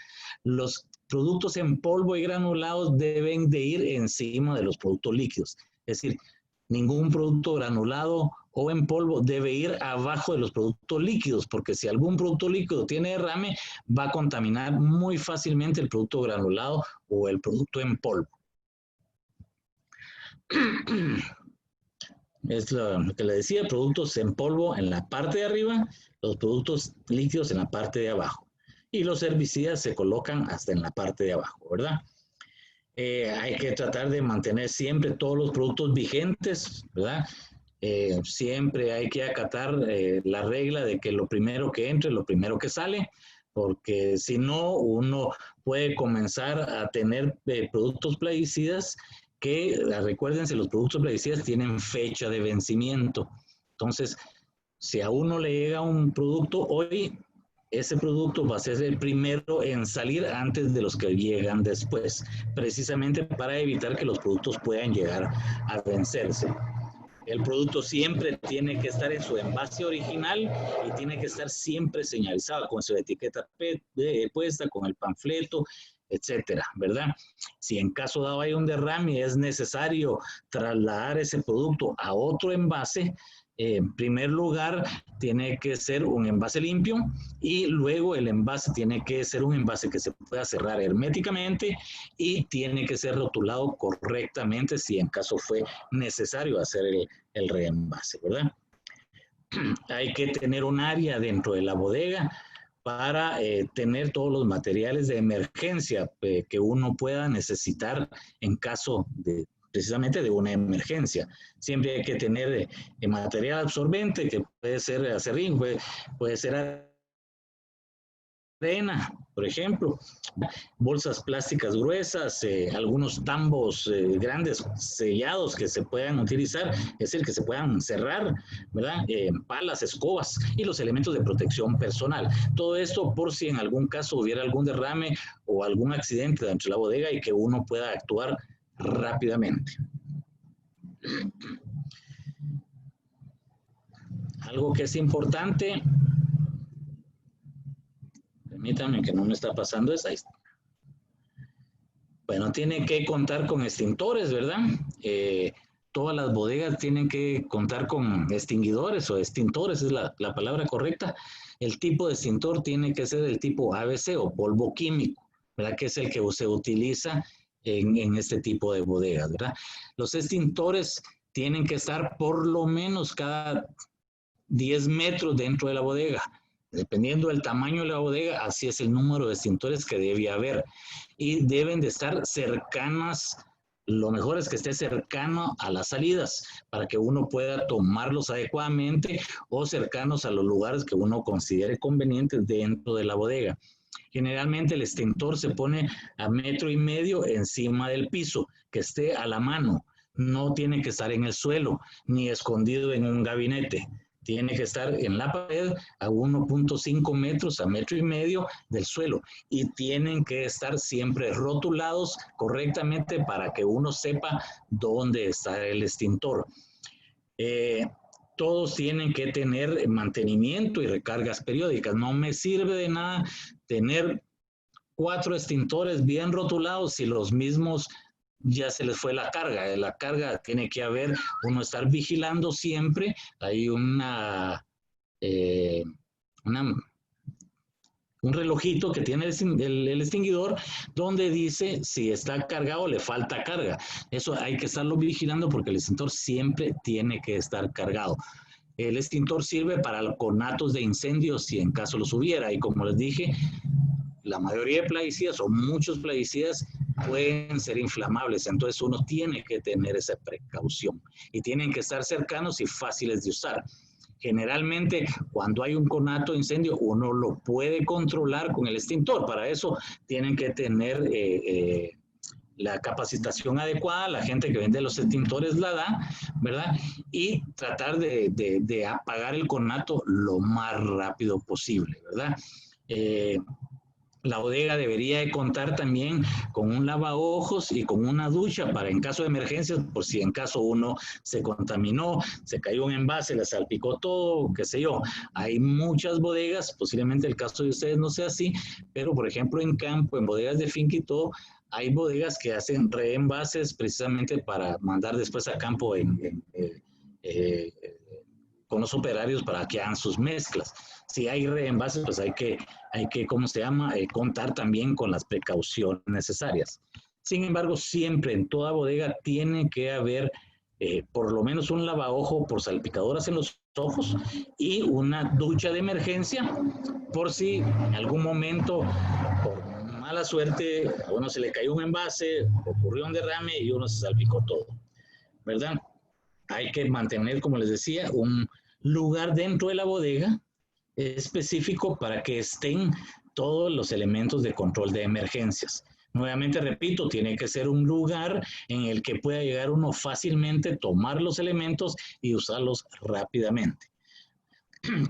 Los productos en polvo y granulados deben de ir encima de los productos líquidos. Es decir, ningún producto granulado o en polvo debe ir abajo de los productos líquidos, porque si algún producto líquido tiene derrame, va a contaminar muy fácilmente el producto granulado o el producto en polvo. Es lo que le decía, productos en polvo en la parte de arriba, los productos líquidos en la parte de abajo. Y los herbicidas se colocan hasta en la parte de abajo, ¿verdad? Hay que tratar de mantener siempre todos los productos vigentes, ¿verdad? Siempre hay que acatar la regla de que lo primero que entre, lo primero que sale, porque si no, uno puede comenzar a tener productos plaguicidas que, recuérdense, los productos plaguicidas tienen fecha de vencimiento. Entonces, si a uno le llega un producto hoy, ese producto va a ser el primero en salir antes de los que llegan después, precisamente para evitar que los productos puedan llegar a vencerse. El producto siempre tiene que estar en su envase original y tiene que estar siempre señalizado con su etiqueta puesta, con el panfleto, etcétera, ¿verdad? Si en caso dado hay un derrame, es necesario trasladar ese producto a otro envase. En primer lugar, tiene que ser un envase limpio y luego el envase tiene que ser un envase que se pueda cerrar herméticamente y tiene que ser rotulado correctamente si en caso fue necesario hacer el reenvase, ¿verdad? Hay que tener un área dentro de la bodega para tener todos los materiales de emergencia que uno pueda necesitar en caso de precisamente de una emergencia. Siempre hay que tener material absorbente, que puede ser acerrín, puede ser arena, por ejemplo, bolsas plásticas gruesas, algunos tambos grandes sellados que se puedan utilizar, es decir, que se puedan cerrar, ¿verdad? Palas, escobas y los elementos de protección personal. Todo esto por si en algún caso hubiera algún derrame o algún accidente dentro de la bodega y que uno pueda actuar rápidamente. Algo que es importante, permítanme que no me está pasando esa. Bueno, tiene que contar con extintores, ¿verdad? Todas las bodegas tienen que contar con extinguidores o extintores, es la palabra correcta. El tipo de extintor tiene que ser del tipo ABC o polvo químico, ¿verdad? Que es el que se utiliza en este tipo de bodegas, ¿verdad? Los extintores tienen que estar por lo menos cada 10 metros dentro de la bodega. Dependiendo del tamaño de la bodega, así es el número de extintores que debe haber. Y deben de estar cercanas, lo mejor es que esté cercano a las salidas para que uno pueda tomarlos adecuadamente o cercanos a los lugares que uno considere convenientes dentro de la bodega. Generalmente el extintor se pone a 1,5 metros encima del piso, que esté a la mano. No tiene que estar en el suelo ni escondido en un gabinete. Tiene que estar en la pared a 1,5 metros, a 1,5 metros del suelo. Y tienen que estar siempre rotulados correctamente para que uno sepa dónde está el extintor. Todos tienen que tener mantenimiento y recargas periódicas. No me sirve de nada tener 4 extintores bien rotulados si los mismos ya se les fue la carga. La carga tiene que haber, uno estar vigilando siempre. Hay un relojito que tiene el extinguidor donde dice si está cargado o le falta carga. Eso hay que estarlo vigilando porque el extintor siempre tiene que estar cargado. El extintor sirve para conatos de incendios si en caso los hubiera. Y como les dije, la mayoría de plaguicidas o muchos plaguicidas pueden ser inflamables. Entonces uno tiene que tener esa precaución. Y tienen que estar cercanos y fáciles de usar. Generalmente, cuando hay un conato de incendio, uno lo puede controlar con el extintor. Para eso tienen que tener la capacitación adecuada, la gente que vende los extintores la da, ¿verdad? Y tratar de apagar el conato lo más rápido posible, ¿verdad? La bodega debería de contar también con un lavaojos y con una ducha para en caso de emergencias, por si en caso uno se contaminó, se cayó un envase, le salpicó todo, qué sé yo. Hay muchas bodegas, posiblemente el caso de ustedes no sea así, pero por ejemplo en campo, en bodegas de finca y todo, hay bodegas que hacen reenvases precisamente para mandar después a campo eh, con los operarios para que hagan sus mezclas. Si hay reenvases, pues hay que ¿cómo se llama? Contar también con las precauciones necesarias. Sin embargo, siempre en toda bodega tiene que haber por lo menos un lavaojo por salpicadoras en los ojos y una ducha de emergencia por si en algún momento, por mala suerte, a uno se le cayó un envase, ocurrió un derrame y uno se salpicó todo, ¿verdad? Hay que mantener, como les decía, un lugar dentro de la bodega específico para que estén todos los elementos de control de emergencias. Nuevamente repito, tiene que ser un lugar en el que pueda llegar uno fácilmente, tomar los elementos y usarlos rápidamente.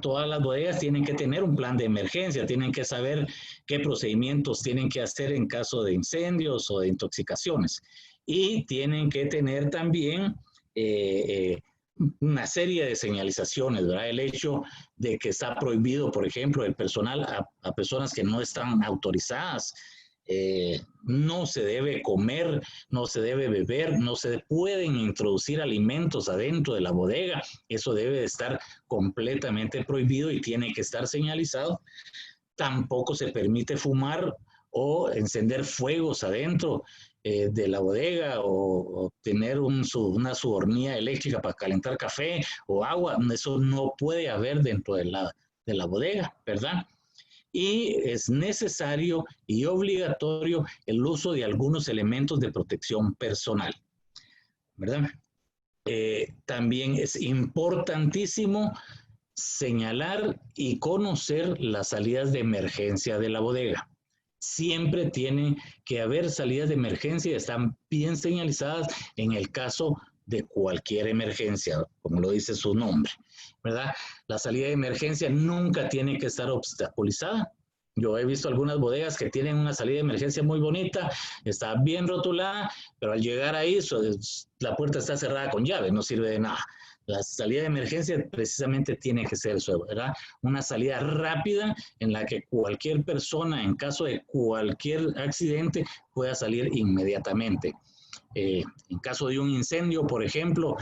Todas las bodegas tienen que tener un plan de emergencia, tienen que saber qué procedimientos tienen que hacer en caso de incendios o de intoxicaciones. Y tienen que tener también una serie de señalizaciones, ¿verdad? El hecho de que está prohibido, por ejemplo, el personal a personas que no están autorizadas. No se debe comer, no se debe beber, no se pueden introducir alimentos adentro de la bodega. Eso debe de estar completamente prohibido y tiene que estar señalizado. Tampoco se permite fumar o encender fuegos adentro de la bodega o tener una subornía eléctrica para calentar café o agua. Eso no puede haber dentro de la bodega, ¿verdad? Y es necesario y obligatorio el uso de algunos elementos de protección personal, ¿verdad? También es importantísimo señalar y conocer las salidas de emergencia de la bodega. Siempre tiene que haber salidas de emergencia y están bien señalizadas en el caso de cualquier emergencia, como lo dice su nombre, ¿verdad? La salida de emergencia nunca tiene que estar obstaculizada. Yo he visto algunas bodegas que tienen una salida de emergencia muy bonita, está bien rotulada, pero al llegar ahí la puerta está cerrada con llave, no sirve de nada. La salida de emergencia precisamente tiene que ser eso, ¿verdad? Una salida rápida en la que cualquier persona, en caso de cualquier accidente, pueda salir inmediatamente. En caso de un incendio, por ejemplo,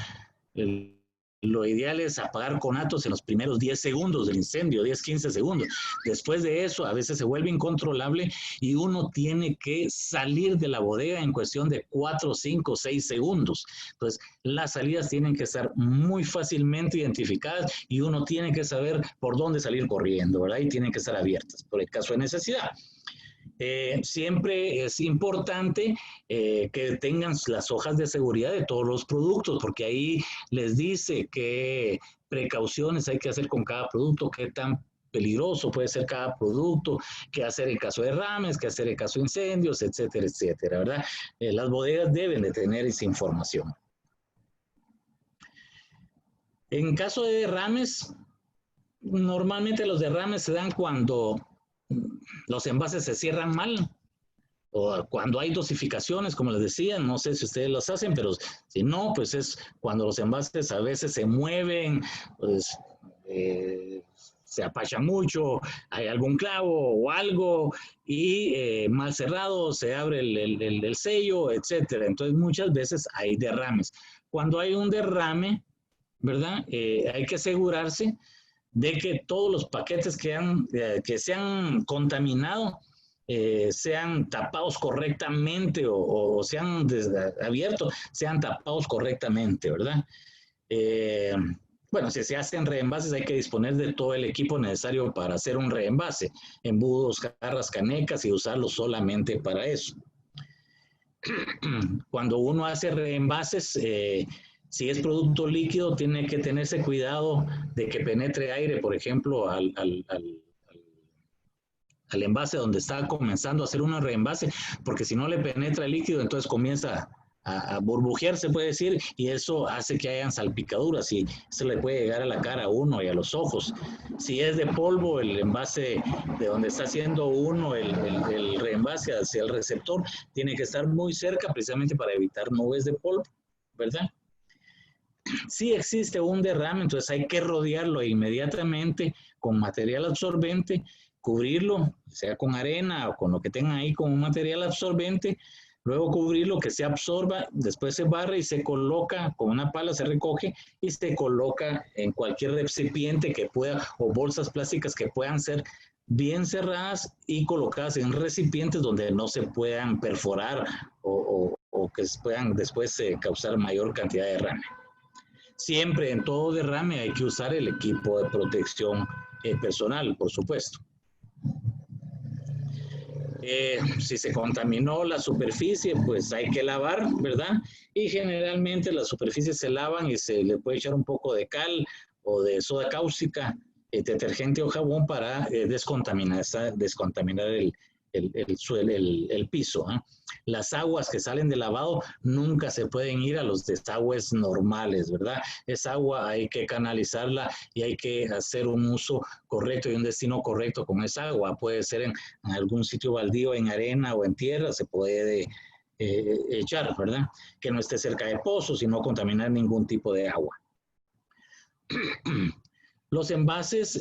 lo ideal es apagar conatos en los primeros 10 segundos del incendio, 10, 15 segundos. Después de eso, a veces se vuelve incontrolable y uno tiene que salir de la bodega en cuestión de 4, 5, 6 segundos. Entonces, las salidas tienen que estar muy fácilmente identificadas y uno tiene que saber por dónde salir corriendo, ¿verdad? Y tienen que estar abiertas por el caso de necesidad. Siempre es importante que tengan las hojas de seguridad de todos los productos, porque ahí les dice qué precauciones hay que hacer con cada producto, qué tan peligroso puede ser cada producto, qué hacer en caso de derrames, qué hacer en caso de incendios, etcétera, etcétera, ¿verdad? Las bodegas deben de tener esa información. En caso de derrames, normalmente los derrames se dan cuando los envases se cierran mal o cuando hay dosificaciones, como les decía, no sé si ustedes los hacen, pero si no, pues es cuando los envases a veces se mueven, pues se apacha mucho, hay algún clavo o algo y mal cerrado, se abre el sello, etcétera. Entonces muchas veces hay derrames. Cuando hay un derrame, ¿verdad? Hay que asegurarse de que todos los paquetes que se han contaminado sean tapados correctamente o sean abiertos, sean tapados correctamente, ¿verdad? Bueno, si se hacen reenvases hay que disponer de todo el equipo necesario para hacer un reenvase, embudos, jarras, canecas y usarlo solamente para eso. Cuando uno hace reenvases, si es producto líquido, tiene que tenerse cuidado de que penetre aire, por ejemplo, al envase donde está comenzando a hacer un reenvase, porque si no le penetra el líquido, entonces comienza a burbujear, se puede decir, y eso hace que hayan salpicaduras y se le puede llegar a la cara a uno y a los ojos. Si es de polvo, el envase de donde está haciendo uno el reenvase hacia el receptor tiene que estar muy cerca precisamente para evitar nubes de polvo, ¿verdad? Si existe un derrame, entonces hay que rodearlo inmediatamente con material absorbente, cubrirlo, sea con arena o con lo que tengan ahí como un material absorbente, luego cubrirlo, que se absorba, después se barre y se coloca con una pala, se recoge y se coloca en cualquier recipiente que pueda, o bolsas plásticas que puedan ser bien cerradas y colocadas en recipientes donde no se puedan perforar o que puedan después causar mayor cantidad de derrame. Siempre en todo derrame hay que usar el equipo de protección personal, por supuesto. Si se contaminó la superficie, pues hay que lavar, ¿verdad? Y generalmente las superficies se lavan y se le puede echar un poco de cal o de soda cáustica, detergente o jabón para descontaminar el piso. Las aguas que salen de lavado nunca se pueden ir a los desagües normales, ¿verdad? Esa agua hay que canalizarla y hay que hacer un uso correcto y un destino correcto con esa agua. Puede ser en algún sitio baldío, en arena o en tierra, se puede echar, ¿verdad? Que no esté cerca de pozos y no contaminar ningún tipo de agua. Los envases,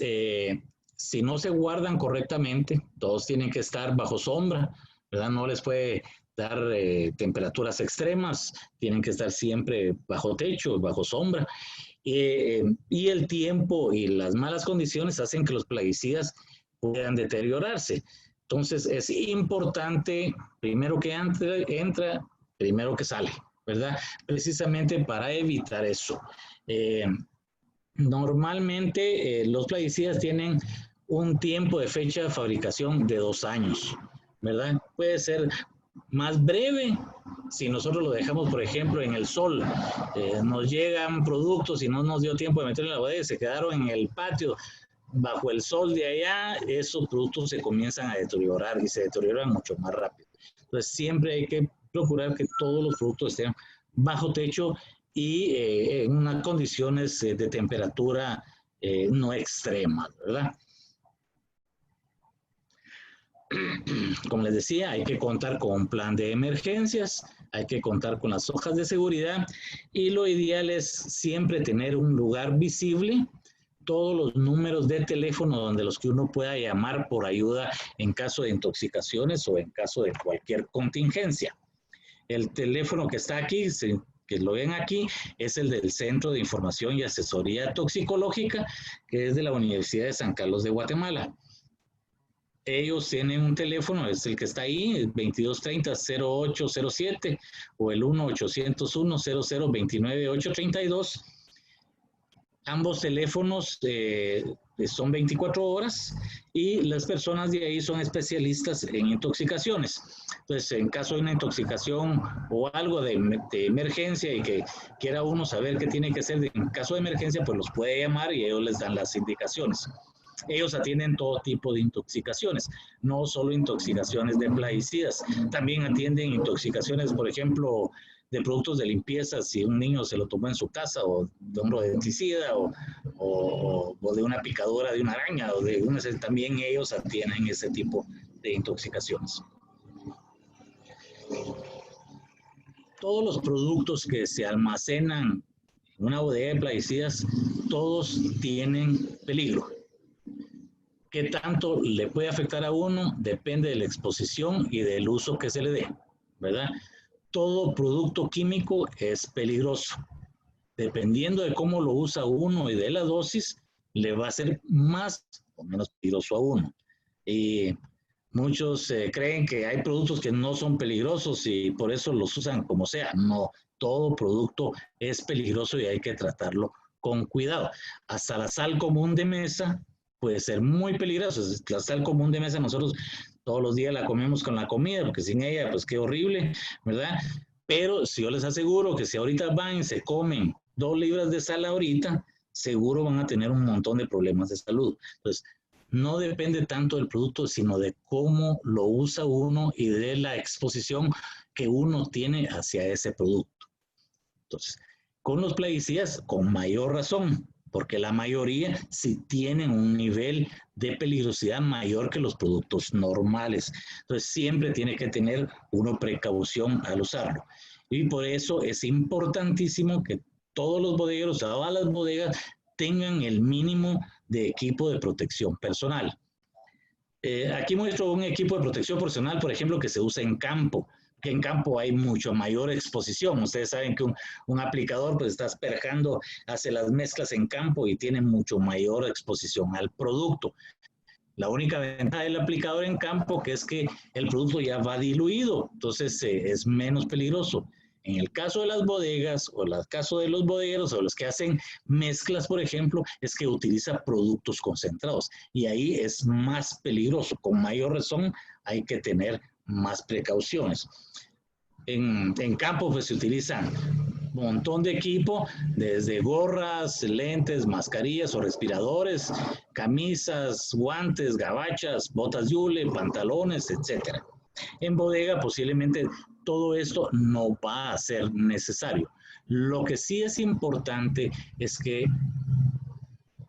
si no se guardan correctamente, todos tienen que estar bajo sombra, ¿verdad? No les puede dar temperaturas extremas, tienen que estar siempre bajo techo, bajo sombra. Y el tiempo y las malas condiciones hacen que los plaguicidas puedan deteriorarse. Entonces es importante, primero que entra, primero que sale, ¿verdad? Precisamente para evitar eso. Normalmente los plaguicidas tienen un tiempo de fecha de fabricación de 2 años, ¿verdad? Puede ser más breve si nosotros lo dejamos, por ejemplo, en el sol. Nos llegan productos y no nos dio tiempo de meterlo en la bodega, se quedaron en el patio bajo el sol de allá, esos productos se comienzan a deteriorar y se deterioran mucho más rápido. Entonces siempre hay que procurar que todos los productos estén bajo techo y en unas condiciones de temperatura no extremas, ¿verdad? Como les decía, hay que contar con un plan de emergencias, hay que contar con las hojas de seguridad y lo ideal es siempre tener un lugar visible, todos los números de teléfono donde los que uno pueda llamar por ayuda en caso de intoxicaciones o en caso de cualquier contingencia. El teléfono que está aquí, que lo ven aquí, es el del Centro de Información y Asesoría Toxicológica, que es de la Universidad de San Carlos de Guatemala. Ellos tienen un teléfono, es el que está ahí, el 2230-0807 o el 1-801-0029-832. Ambos teléfonos son 24 horas y las personas de ahí son especialistas en intoxicaciones. Entonces, en caso de una intoxicación o algo de emergencia y que quiera uno saber qué tiene que hacer en caso de emergencia, pues los puede llamar y ellos les dan las indicaciones. Ellos atienden todo tipo de intoxicaciones, no solo intoxicaciones de plaguicidas, también atienden intoxicaciones, por ejemplo, de productos de limpieza, si un niño se lo tomó en su casa, o de un rodenticida, o de una picadura de una araña, también ellos atienden ese tipo de intoxicaciones. Todos los productos que se almacenan en una bodega de plaguicidas, todos tienen peligro. ¿Qué tanto le puede afectar a uno? Depende de la exposición y del uso que se le dé, ¿verdad? Todo producto químico es peligroso. Dependiendo de cómo lo usa uno y de la dosis, le va a ser más o menos peligroso a uno. Y muchos creen que hay productos que no son peligrosos y por eso los usan como sea. No, todo producto es peligroso y hay que tratarlo con cuidado. Hasta la sal común de mesa puede ser muy peligrosa. La sal común de mesa nosotros todos los días la comemos con la comida, porque sin ella, pues qué horrible, ¿verdad? Pero si yo les aseguro que si ahorita van y se comen 2 libras de sal ahorita, seguro van a tener un montón de problemas de salud. Entonces, no depende tanto del producto, sino de cómo lo usa uno y de la exposición que uno tiene hacia ese producto. Entonces, con los plaguicidas, con mayor razón, porque la mayoría sí tienen un nivel de peligrosidad mayor que los productos normales. Entonces, siempre tiene que tener una precaución al usarlo. Y por eso es importantísimo que todos los bodegueros, todas las bodegas, tengan el mínimo de equipo de protección personal. Aquí muestro un equipo de protección personal, por ejemplo, que se usa en campo, que en campo hay mucho mayor exposición. Ustedes saben que un aplicador pues está asperjando, hace las mezclas en campo y tiene mucho mayor exposición al producto. La única ventaja del aplicador en campo que es que el producto ya va diluido, entonces es menos peligroso. En el caso de las bodegas o en el caso de los bodegueros o los que hacen mezclas, por ejemplo, es que utiliza productos concentrados y ahí es más peligroso. Con mayor razón hay que tener más precauciones. En campo pues se utilizan un montón de equipo, desde gorras, lentes, mascarillas o respiradores, camisas, guantes, gabachas, botas de hule, pantalones, etc. En bodega posiblemente todo esto no va a ser necesario. Lo que sí es importante es que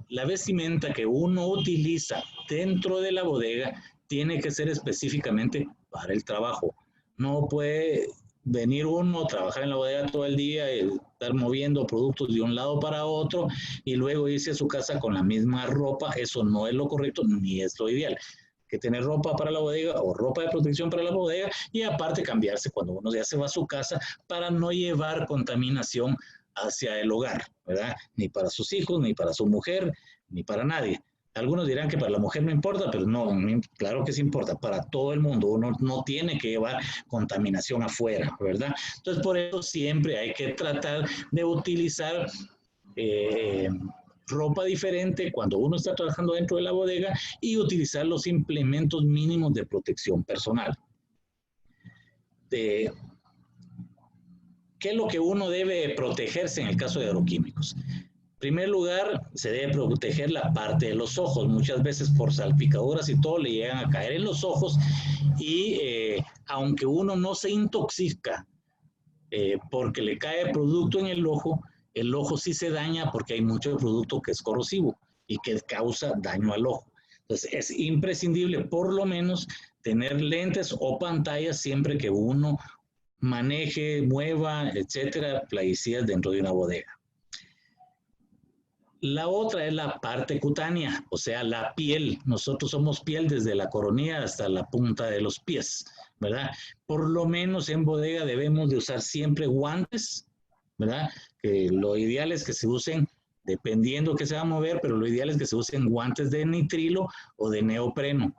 la vestimenta que uno utiliza dentro de la bodega tiene que ser específicamente para el trabajo. No puede venir uno a trabajar en la bodega todo el día y estar moviendo productos de un lado para otro y luego irse a su casa con la misma ropa. Eso no es lo correcto ni es lo ideal. Que tener ropa para la bodega o ropa de protección para la bodega y aparte cambiarse cuando uno ya se va a su casa para no llevar contaminación hacia el hogar, ¿verdad? Ni para sus hijos, ni para su mujer, ni para nadie. Algunos dirán que para la mujer no importa, pero no, claro que sí importa, para todo el mundo. Uno no tiene que llevar contaminación afuera, ¿verdad? Entonces, por eso siempre hay que tratar de utilizar ropa diferente cuando uno está trabajando dentro de la bodega y utilizar los implementos mínimos de protección personal. ¿Qué es lo que uno debe protegerse en el caso de agroquímicos? En primer lugar, se debe proteger la parte de los ojos. Muchas veces por salpicaduras y todo le llegan a caer en los ojos y aunque uno no se intoxica porque le cae producto en el ojo sí se daña porque hay mucho producto que es corrosivo y que causa daño al ojo. Entonces es imprescindible por lo menos tener lentes o pantallas siempre que uno maneje, mueva, etcétera, plaguicidas dentro de una bodega. La otra es la parte cutánea, o sea, la piel. Nosotros somos piel desde la coronilla hasta la punta de los pies, ¿verdad? Por lo menos en bodega debemos de usar siempre guantes, ¿verdad? Que lo ideal es que se usen, dependiendo que se va a mover, pero lo ideal es que se usen guantes de nitrilo o de neopreno.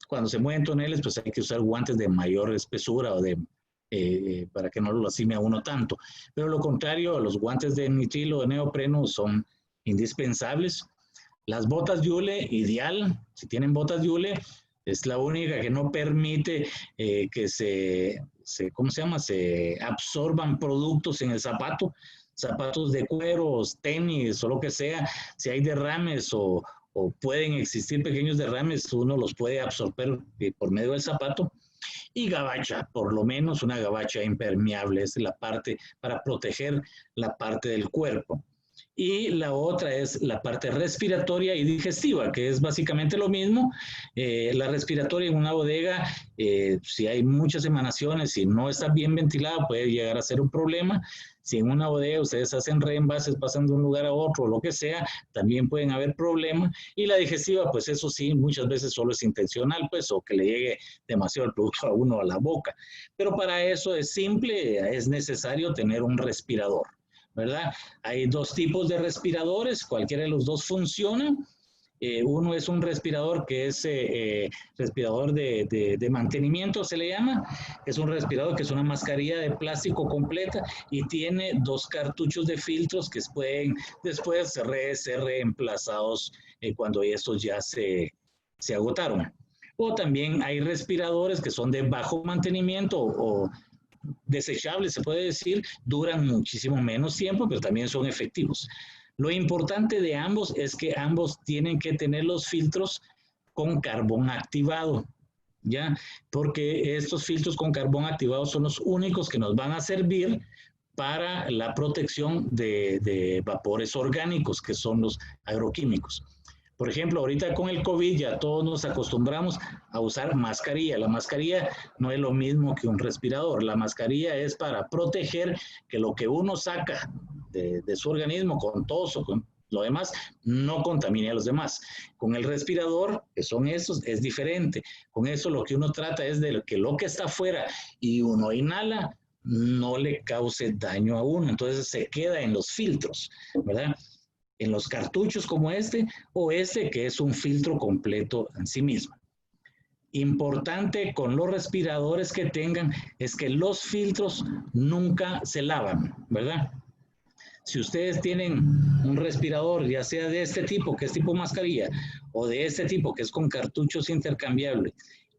Cuando se mueven toneles, pues hay que usar guantes de mayor espesura o de para que no lo lastime a uno tanto. Pero lo contrario, los guantes de nitrilo o de neopreno son indispensables. Las botas de hule, ideal, si tienen botas de hule, es la única que no permite que se absorban productos en el zapato, zapatos de cuero, tenis o lo que sea. Si hay derrames o pueden existir pequeños derrames, uno los puede absorber por medio del zapato. Y gabacha, por lo menos una gabacha impermeable, es la parte para proteger la parte del cuerpo. Y la otra es la parte respiratoria y digestiva, que es básicamente lo mismo. La respiratoria en una bodega, si hay muchas emanaciones, si no está bien ventilada, puede llegar a ser un problema. Si en una bodega ustedes hacen reenvases, pasan de un lugar a otro, o lo que sea, también pueden haber problemas. Y la digestiva, pues eso sí, muchas veces solo es intencional, pues, o que le llegue demasiado el producto a uno a la boca. Pero para eso es simple, es necesario tener un respirador, ¿verdad? Hay dos tipos de respiradores, cualquiera de los dos funciona. Uno es un respirador que es respirador de mantenimiento, se le llama. Es un respirador que es una mascarilla de plástico completa y tiene dos cartuchos de filtros que pueden después ser reemplazados cuando estos ya se agotaron. O también hay respiradores que son de bajo mantenimiento o desechables, se puede decir, duran muchísimo menos tiempo, pero también son efectivos. Lo importante de ambos es que ambos tienen que tener los filtros con carbón activado, ¿ya? Porque estos filtros con carbón activado son los únicos que nos van a servir para la protección de vapores orgánicos, que son los agroquímicos. Por ejemplo, ahorita con el COVID ya todos nos acostumbramos a usar mascarilla. La mascarilla no es lo mismo que un respirador. La mascarilla es para proteger que lo que uno saca de su organismo con tos o con lo demás no contamine a los demás. Con el respirador, que son estos, es diferente. Con eso lo que uno trata es de que lo que está afuera y uno inhala no le cause daño a uno. Entonces se queda en los filtros, ¿verdad? En los cartuchos como este o este que es un filtro completo en sí mismo. Importante con los respiradores que tengan es que los filtros nunca se lavan, ¿verdad? Si ustedes tienen un respirador, ya sea de este tipo, que es tipo mascarilla, o de este tipo, que es con cartuchos intercambiables,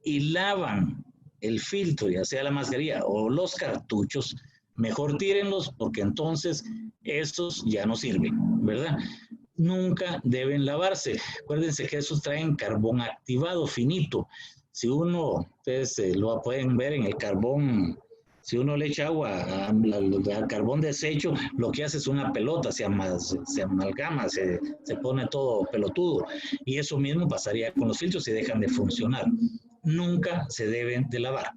y lavan el filtro, ya sea la mascarilla o los cartuchos, mejor tírenlos porque entonces estos ya no sirven, ¿verdad? Nunca deben lavarse. Acuérdense que esos traen carbón activado finito. Si uno, ustedes lo pueden ver en el carbón, si uno le echa agua al carbón deshecho, lo que hace es una pelota, se amalgama, se pone todo pelotudo. Y eso mismo pasaría con los filtros si dejan de funcionar. Nunca se deben de lavar.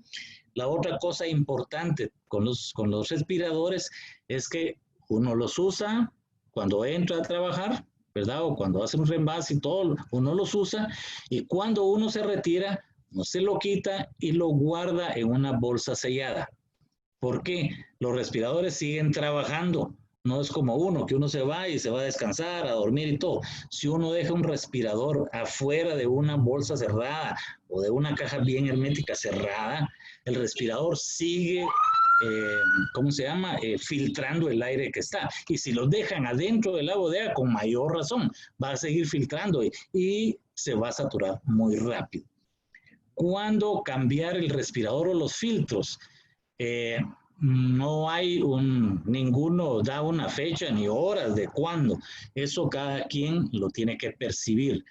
La otra cosa importante con los respiradores es que uno los usa cuando entra a trabajar, ¿verdad? O cuando hace un reembase y todo, uno los usa, y cuando uno se retira, no se lo quita y lo guarda en una bolsa sellada. ¿Por qué? Los respiradores siguen trabajando. No es como uno, que uno se va y se va a descansar, a dormir y todo. Si uno deja un respirador afuera de una bolsa cerrada o de una caja bien hermética cerrada, el respirador sigue, ¿cómo se llama? Filtrando el aire que está. Y si los dejan adentro de la bodega, con mayor razón, va a seguir filtrando y se va a saturar muy rápido. ¿Cuándo cambiar el respirador o los filtros? No hay ninguno da una fecha ni horas de cuándo. Eso cada quien lo tiene que percibir.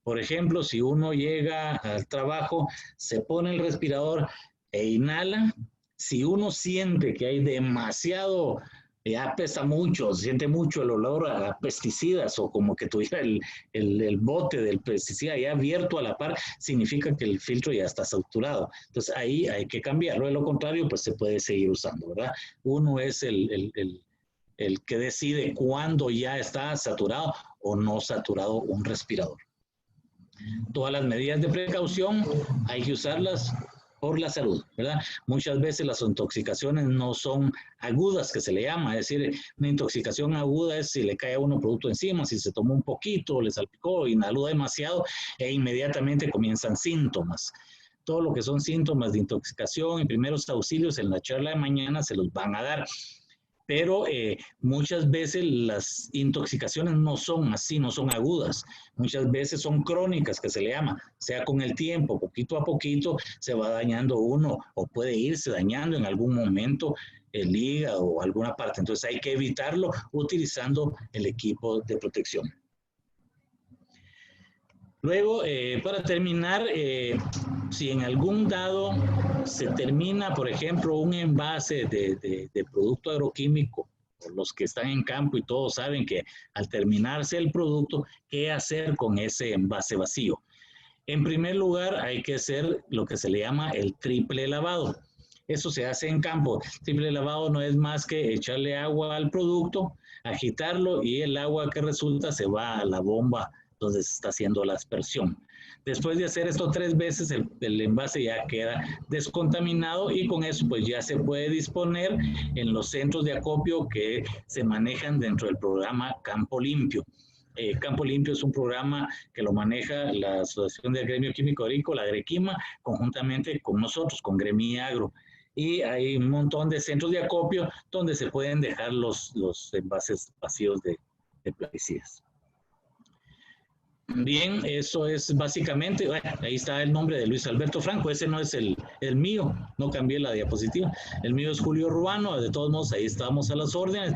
Por ejemplo, si uno llega al trabajo, se pone el respirador e inhala. Si uno siente que hay demasiado, ya pesa mucho, siente mucho el olor a pesticidas o como que tuviera el bote del pesticida ya abierto a la par, significa que el filtro ya está saturado. Entonces ahí hay que cambiarlo, de lo contrario pues se puede seguir usando, ¿verdad? Uno es el que decide cuándo ya está saturado o no saturado un respirador. Todas las medidas de precaución hay que usarlas por la salud, ¿verdad? Muchas veces las intoxicaciones no son agudas, que se le llama, es decir, una intoxicación aguda es si le cae a uno producto encima, si se tomó un poquito, le salpicó, inhaló demasiado e inmediatamente comienzan síntomas. Todo lo que son síntomas de intoxicación y primeros auxilios en la charla de mañana se los van a dar. Pero muchas veces las intoxicaciones no son así, no son agudas. Muchas veces son crónicas, que se le llama. O sea, con el tiempo, poquito a poquito, se va dañando uno o puede irse dañando en algún momento el hígado o alguna parte. Entonces hay que evitarlo utilizando el equipo de protección. Luego, para terminar, si en algún dado se termina, por ejemplo, un envase de producto agroquímico, los que están en campo y todos saben que al terminarse el producto, ¿qué hacer con ese envase vacío? En primer lugar, hay que hacer lo que se le llama el triple lavado. Eso se hace en campo. Triple lavado no es más que echarle agua al producto, agitarlo y el agua que resulta se va a la bomba donde se está haciendo la aspersión. Después de hacer esto 3 veces, el envase ya queda descontaminado y con eso pues ya se puede disponer en los centros de acopio que se manejan dentro del programa Campo Limpio. Campo Limpio es un programa que lo maneja la Asociación del Gremio Químico Agrícola, Agrequima, conjuntamente con nosotros, con Gremiagro. Y hay un montón de centros de acopio donde se pueden dejar los envases vacíos de plaguicidas. Bien, eso es básicamente, bueno, ahí está el nombre de Luis Alberto Franco, ese no es el mío, no cambié la diapositiva, el mío es Julio Ruano, de todos modos ahí estamos a las órdenes,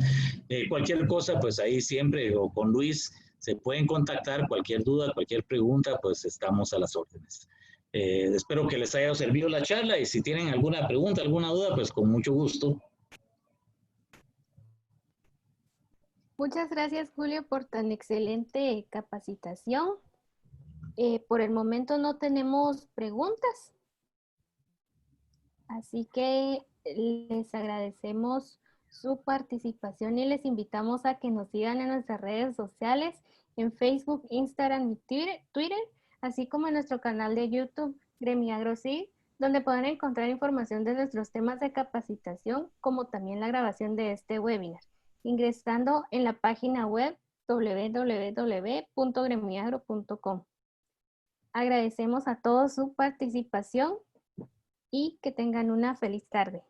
cualquier cosa pues ahí siempre o con Luis se pueden contactar, cualquier duda, cualquier pregunta, pues estamos a las órdenes. Espero que les haya servido la charla y si tienen alguna pregunta, alguna duda, pues con mucho gusto. Muchas gracias, Julio, por tan excelente capacitación. Por el momento no tenemos preguntas, así que les agradecemos su participación y les invitamos a que nos sigan en nuestras redes sociales, en Facebook, Instagram y Twitter, así como en nuestro canal de YouTube, Gremiagro SIG, donde podrán encontrar información de nuestros temas de capacitación, como también la grabación de este webinar, ingresando en la página web www.gremiagro.com. Agradecemos a todos su participación y que tengan una feliz tarde.